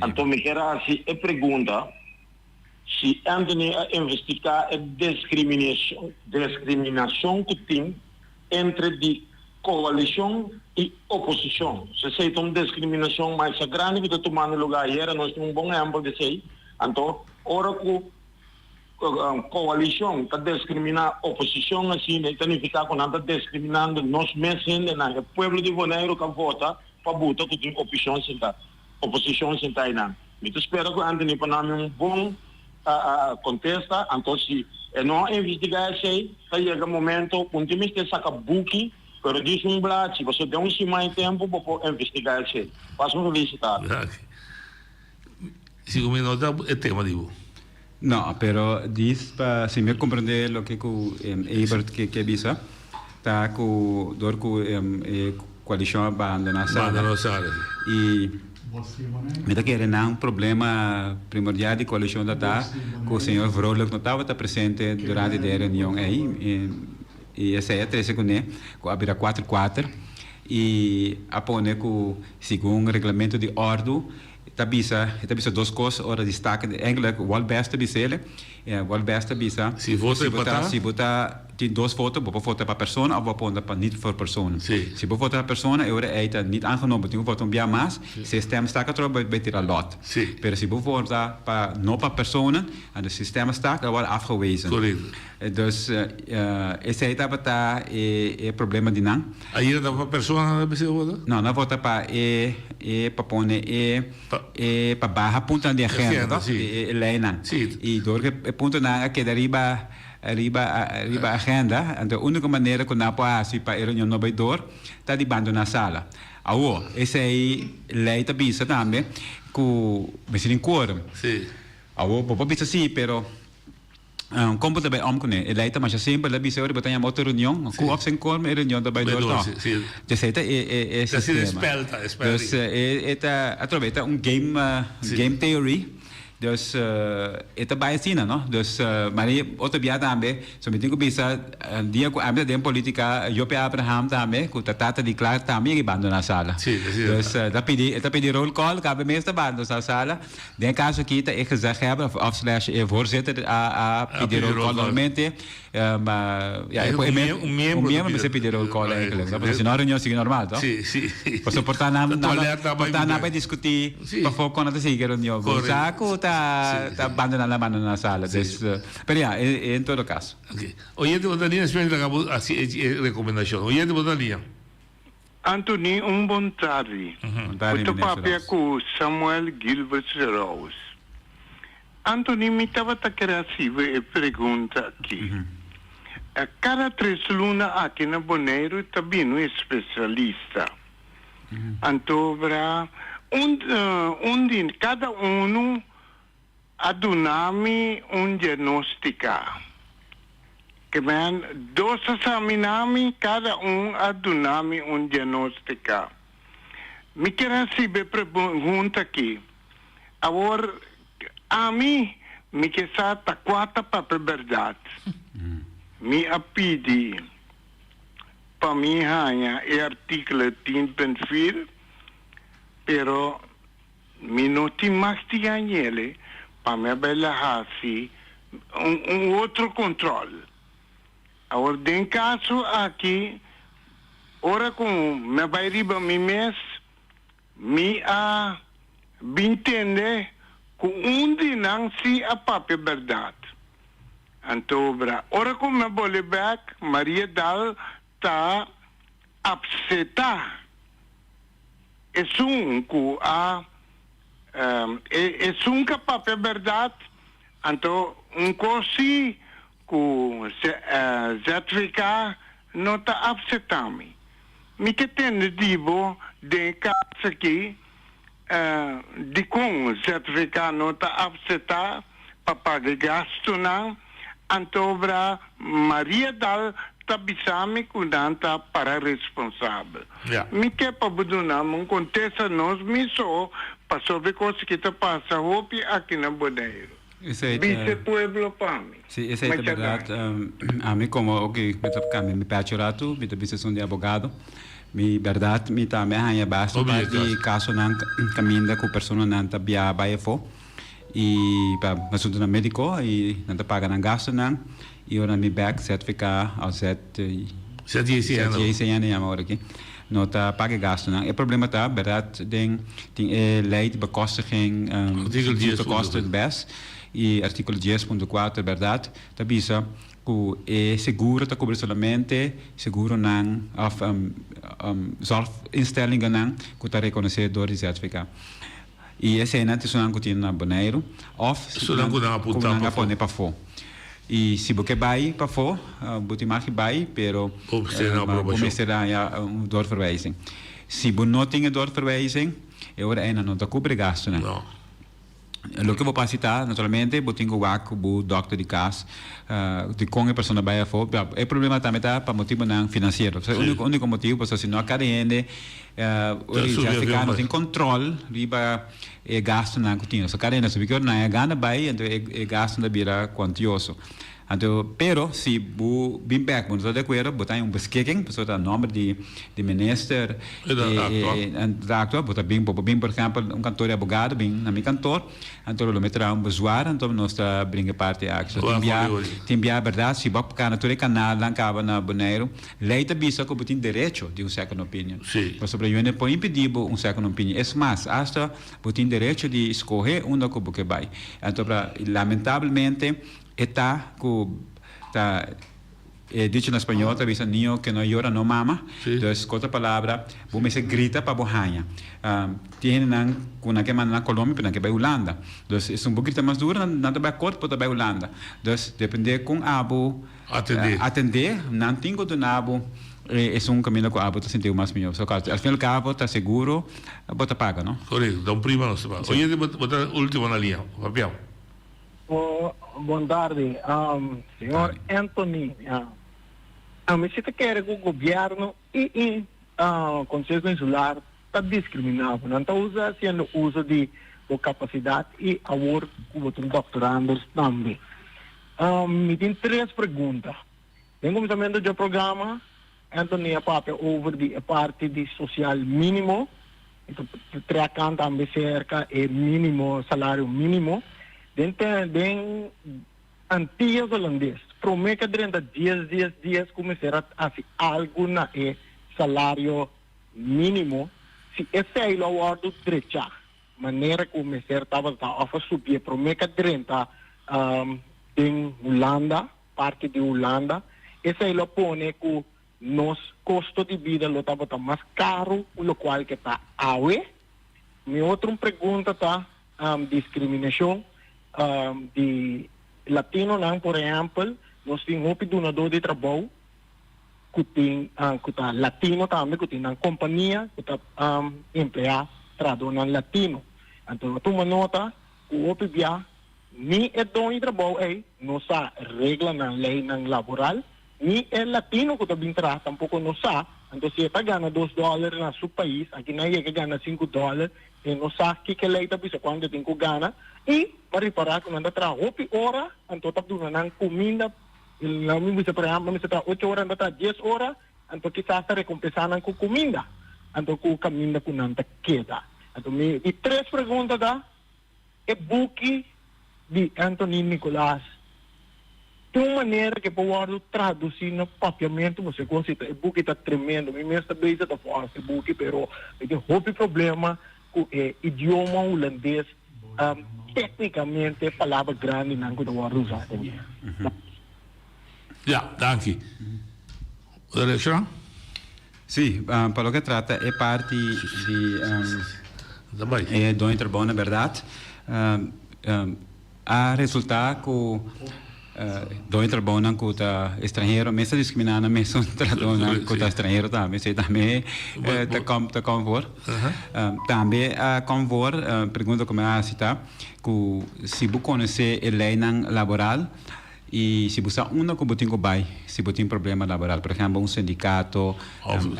Então, me quero assim, pergunta se Anthony investigar a discriminação que tem entre de coalição e oposição. Se sei que uma discriminação mais grande que está tomando lugar aí, nós temos bom exemplo de sei. Então, ora que coalição está discriminando a oposição assim, então ficar com nada discriminando nós mesmos, o povo de Bonaire que vota para botar que tem oposição sentar aí. Então espero que Anthony para nós bom contesta, então se não investigar isso, chega momento, quando me está saca buque, pero diz blá, se você der mais tempo para investigar isso. Passo felicitado. Si me nota el tema, digo. No, pero si me comprende lo que Ebert que visa, está con coalición abandonada. Y me da que era un problema primordial de coalición da que o señor Vrolijk no estaba presente durante la reunión ahí. e essa é 13 com abrir 4 e apone com segundo regulamento de ordem tabisa 2 coisas ora destaca eigenlijk wel beste bisele wel beste bisa se vota tem 2 fotos voor foto per persona of voor niet voor persona se voor foto per persona é niet aangenomen tem foto via mas se sistema está que bij tira lot pero se voor foto para no para persona en het systeem staat er wordt afgewezen dus esse aí tá problema de não aí dá para persona bisa vota não vota para para pone para barra punta de agenda lena e door punto na que deriva agenda, en de única maneira que não pode para a reunião no beidor está de bando na sala. Agora, esse aí lei também também que mas em quórum. Sim. Agora, pode bisa sim, pero como também com ele, lei também já sempre lá bisa ora botar uma outra reunião, com opção quórum a reunião do beidor tá. Sim. Então é sistema. Dus é game theory. Dus ito ba sina no dus mari outro dia também so me tenho bisa dia com a minha política eu pe Abraham também com tata de claro também que bando na sala dus da pedi roll call cabe meeste bando na sala den caso aqui tá ik gezegd hebben of slash voorzitter a pedi roll call normalmente maar ja un membro me se pedi roll call eigenlijk dat is een reunião assim normal toch posso portar na para discutir para focar na seguinte reunião saco tá abandonando na sala. Pero ya, en todo caso. Okay. Oyente Botalia, así recomendación. Oyente Botalia. Anthony, bom tarde. Eu papia com Samuel Gilbert Rose. Anthony, me estava querendo fazer pergunta aqui. A cada 3 lunas aqui na Bonaire também um especialista. Antobra, cada adunami diagnostica. Que men 2 examinami, cada adunami diagnostica. Me quero saber pergunta aqui. Agora, a mim, me quer saber 4 para verdade. Me apidi para mim hanya artigo 10.4, pero me não te mastia nele. Para me bela assim outro controle. Agora, em caso aqui, ora com me vai riba mi mês, me a entender que de não se a própria verdade. Então, ora com me bole back, Maria Dal tá upseta. É que a é nunca papel verdade, então coisa que certificar não está upsetando. Me que tem digo de caso aqui de como certificar não está upsetando para pagar gasto não, então Maria Dal tabisami kunanta para responsável. Me que para budunar um contexto nós me só para saber coisa que está passa hopi aqui na Bonaire. Vice pueblo para mim. Sim, isso é verdade. A mim como me bacharelato, me tabisa de advogado. Me verdade, me também hanya basta de caso não caminha com pessoa não tá bia baifo e para assunto na médico e não tá pagando gasto não. E ora mi back certificar ao 7 anos agora aqui não está paga gasto não. O problema tá verdade tem lei de bekostiging bekosten best e artigo 10.4 verdade tá bisa que seguro tá cobre somente seguro não of zorginstellingen não que tá reconhecer door die certificaat. E esse é não te sonan que na Bonaire of sonan que na apuntar para fora. E se você vai para fora, você mag bij, pero como será doorverwijzing. Se você não tem doorverwijzing, eu ainda não está cobre gasto, né? Não. O que eu vou passar, naturalmente, eu tenho o doctor de casa, de como a pessoa vai fora. O problema também está para motivo não financeiro. O único motivo, porque se não a carente, já não tem controle, riba gasto não continua. Se carente, se você não é gana vai, então é gasto não vira quantioso. Então, pero se bu bem back, mas de acordo, botar um beschikking, pessoa da nome de minister da actor, botar bem, por exemplo, cantor de advogado, bem na minha cantor, então lo meterá bezwaar, então nós está brinca parte a ação. Tem a verdade, se bop kana todo canal lá acaba na Bonaire, leita bisa que tem direito de second opinion. Mas sobre eu não pode impedir second opinion. É mais, hasta tem direito de escolher onde que vai. Então, lamentavelmente está dicho en español, tal vez el niño que no llora no mama. Entonces, con otra palabra, vos se grita para bojaña. Tienen una que manda en Colombia, pero que va a Holanda. Entonces, es un poquito más duro, no te va a corto, pero va a Holanda. Entonces, depende con abo atender, no tengo de nabo. Es un camino que abo te sentiu más mío. Al fin y al cabo, está seguro, vos te paga, ¿no? Correcto, da un prima no se paga. Oye, votar último na linha, Fabião. Boa tarde, senhor Anthony. Me sinto que o governo e o Conselho Insular está discriminando, não está fazendo uso de capacidade e agora com doutorandos também. Me tem 3 perguntas. Tem começamento do programa, Anthony, a papel over a parte de social mínimo, então, treacan também cerca é mínimo, salário mínimo. Den antigas holandês, promete que durante 10 dias começar a fazer algo na salário mínimo, se esse é o ordem direita, maneira que começar a subir, promete que durante em Holanda, parte de Holanda, esse é o põe que nos custo de vida lo estava mais caro, o qual que está awe. Minha outra pergunta está discriminação. De latino não, por exemplo, nós temos um donador de trabalho que tem latino também, que tem uma companhia que está empregado tradutor latino. Então, toma nota, o OPBA nem é dono de trabalho, não sabe regra na lei laboral, nem é latino que está bem trabalhando, tampouco não sabe. Então, se está ganhando $2 no seu país, aqui na ilha ganha $5, e não sabe que lei está bisa quando tem que ganhar. E para reparar que não está trabalhando 8 horas, então está dando comida, não me bisa para exemplo, está 8 horas, está 10 horas, então quizás está recompensando com comida, então com comida que não está queda. Então, e 3 perguntas é book de Anthony Nicolás. Tem uma maneira que pode traduzir no papiamento, você considera, o book está tremendo, me mesmo está está fora esse book, pero tem outro problema com o idioma holandês, tecnicamente, palavra grande não pode usar. Danke. Reação? Sim, para o que trata, é parte de do intervalo, na verdade, a resultar com do intervalo com o estrangeiro, mas está discriminando, mas não traduz com o estrangeiro também, se também está convor. Também a convor, pergunta como é a citar, que se você conhecer a lei laboral, e se você não tem que vai, se você tem problema laboral, por exemplo, um sindicato,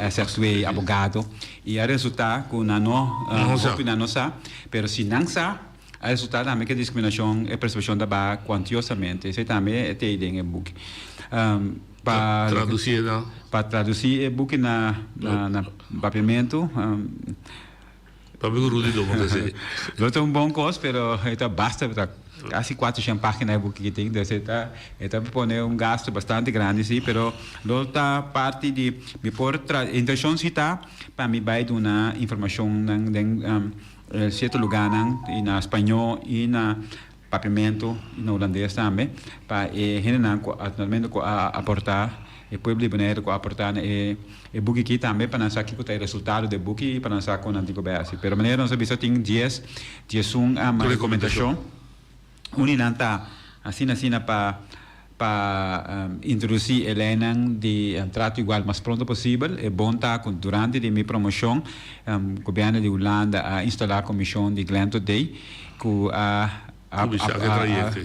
SFW, advogado, e a resultar que não sabe, mas se não sabe, a resultado também que a discriminação é percepção da barra quantiosamente. Isso também é ter ideia em book. Para traduzir o book na papiamento. Para mim, o Rudy do mundo assim. Não tem bom custo, mas basta quase 400 páginas book que tem. Então, põe gasto bastante grande, sim, mas outra parte de me por intenção citar para me vai dar uma informação certo lugar em espanhol e na papiamento e no holandês também para naturalmente aportar o povo de Bonaire aportar e book aqui também para lançar aqui o resultado do book e para lançar com o antigo base. Pero maneira não sabe só tem 10 uma recomendação uninanta assim para introduzir a lei de trato igual mais pronto possível. É bom durante a minha promoção, o governo de Holanda a instalar a comissão de Glento Day, com a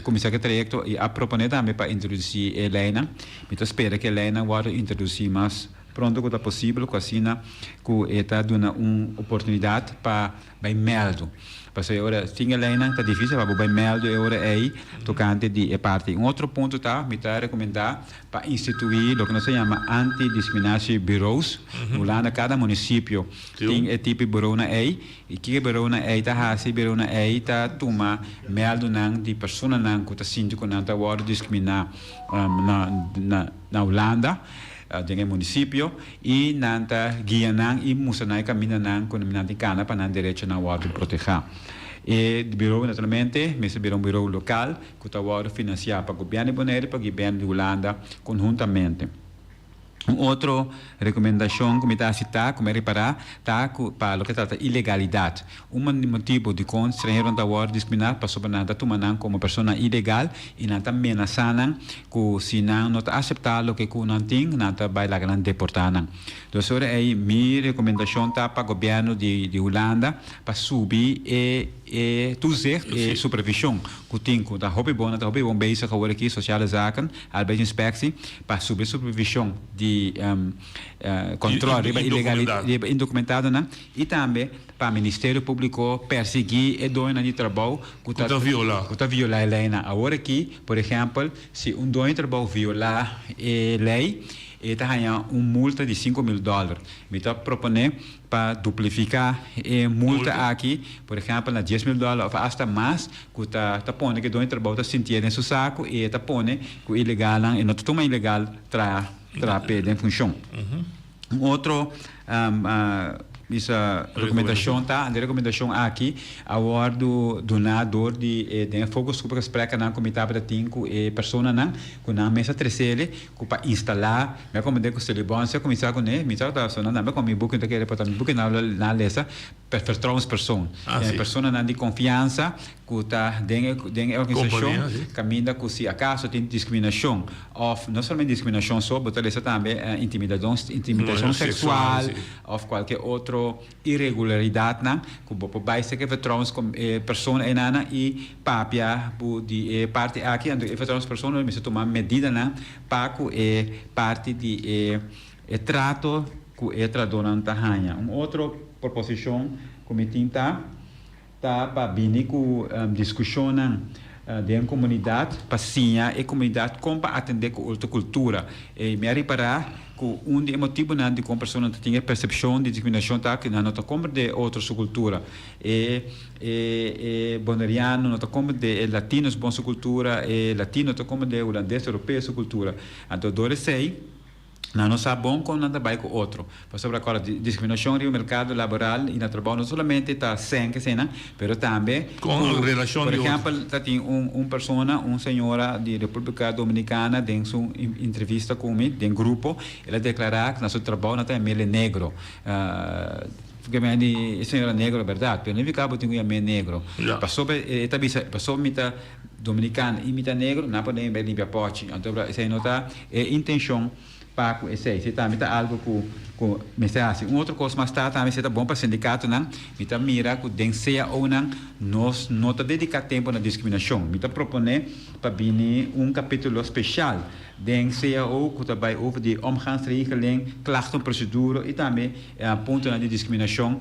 comissão de trajecto e a proponer também para introduzir a lei. Então, espero que a lei vai introduzir mais pronto que é possível, que assim, que está dando uma oportunidade para meldo. Porque agora, tinha lena, está difícil, para meldo, agora aí, tocante de parte. Outro ponto está, me está recomendar para instituir o que nós chamamos anti-discriminação bureaus. Holanda, cada município tem tipo de bureau na aí, e que bureau na aí está assim, bureau na aí está toma meldo de pessoa que está síndico não está agora discriminar na Holanda. Dengan município e nanta guia e musanai caminha quando nanta cana para nan direito na water proteger. E o bureau naturalmente, mas é um bureau local que está agora financiado para o governo Bonaire e para o governo de Holanda conjuntamente. Outra recomendação que me está a citar, como é reparar, está para o que trata de ilegalidade. Motivo de quando estrangeiro não está discriminar, para sobre nada tomar como pessoa ilegal e não está ameaçando que se não está aceitar o que não tem, não está vai lá deportar. Então, aí minha recomendação está para o governo de Holanda para subir e toezicht e supervisão que tem que da hobby bom bezig geworden aqui sociale zaken, arbeidsinspectie, para subir supervisão de controle ilegalidade indocumentada e também para o Ministério Público perseguir e dono de trabalho que está violar a lei. Agora aqui, por exemplo, se dono de trabalho violar a lei, está ganhando uma multa de $5.000. Me está propondo para duplicar a multa aqui, por exemplo, na $10.000 ou até mais, que está pondo que o dono de trabalho está sentindo em seu saco e está pondo que o ilegal e não toma ilegal em função. Outro essa recomendação a recomendação aqui ao do donador de focus que explica na comitê para tinco e pessoa na com na mesa terceira que para instalar me recomendei que se bom se começar com ele me está falando também com me book que quer para book na lesa para vertrouwens pessoa pessoa na de confiança que está dentro organização caminha que se acaso tem discriminação ou não somente discriminação só mas essa também intimidação sexual ou qualquer outro irregularidade na que o pai se que vertrouwens com pessoa é nana e papia de parte aqui ando vertrouwens pessoa me se tomar medida na para que parte de trato que tradona tahanha outra proposição como tinta para vir com discussão de comunidade passinha e comunidade como para atender com outra cultura e me reparar que dos motivos de como pessoa tem percepção de discriminação tá que não está como de outra cultura boneriano não está como de latinos bom sua cultura e latino está como de holandês europeu sua cultura então dois sei não sabe bom como não trabalha com outro. Por sobre agora discriminação no mercado laboral e no trabalho não somente está sem que cena, mas também com relação por exemplo, tem pessoa, senhora de República Dominicana, em sua entrevista comigo, em grupo, ela declara que nosso trabalho não tem meio negro. Porque a senhora negro é verdade, mas não fica bom tem meio negro. Passou mita dominicana e mita negro, não podem ver limpar pote. Então, essa nota é intenção para esse também está algo que me está assim outra coisa mas está também está bom para sindicato não me está mira que denseia ou não nós não está dedicar tempo na discriminação me está proponer para vir capítulo especial denseia ou que também over de omgangsregeling klachtenprocedure e também ponto na discriminação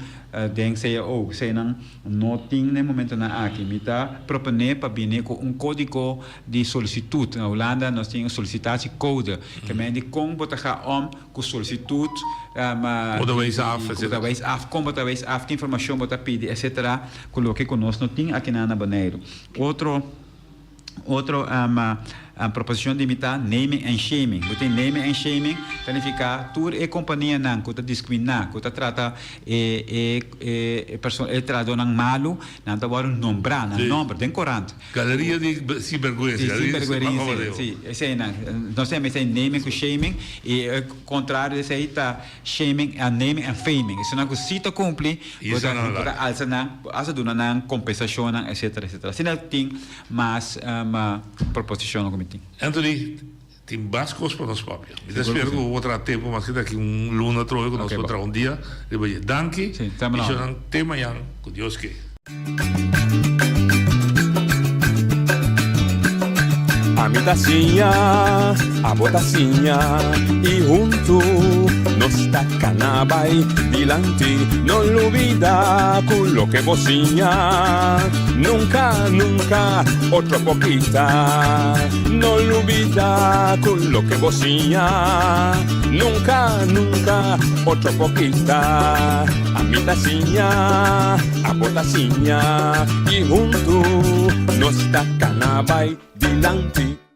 denseia ou se não tem no momento na aqui me está proponer para vir com código de solicitude na Holanda nós temos solicitatie code que me de como com solicitude como talvez af que informação bota pedir etc coloque conosco não tem aqui na Bonaire outro a proposição de imitar naming and shaming. Você naming and shaming significa tour e companhia não que está discriminar, que está trata pessoa trata não malo, não está agora nombrar, não nome, tem corante. Galeria de ciberguerra. Sim, esse não. Nós temos esse naming e shaming e contrário esse aí tá shaming and naming and faming. Isso não que cita cumpre, você asa do não compensação, etc. Se não tem mais uma proposição como Anthony, tem várias coisas para nós próprios. Eu espero que eu vou ter tempo, mas que daqui luna troio que nós vamos ter dia. Eu vou dizer, danke. E já tema yang, com Deus que. A mitacinha, a botacinha e junto no está canabay dilante, no lo olvida con lo que vocina, nunca, nunca, otra poquita, no lo olvida con lo que vocina, nunca, nunca, otra poquita, a mi taciña, a botaciña, y junto no está canabay dilante.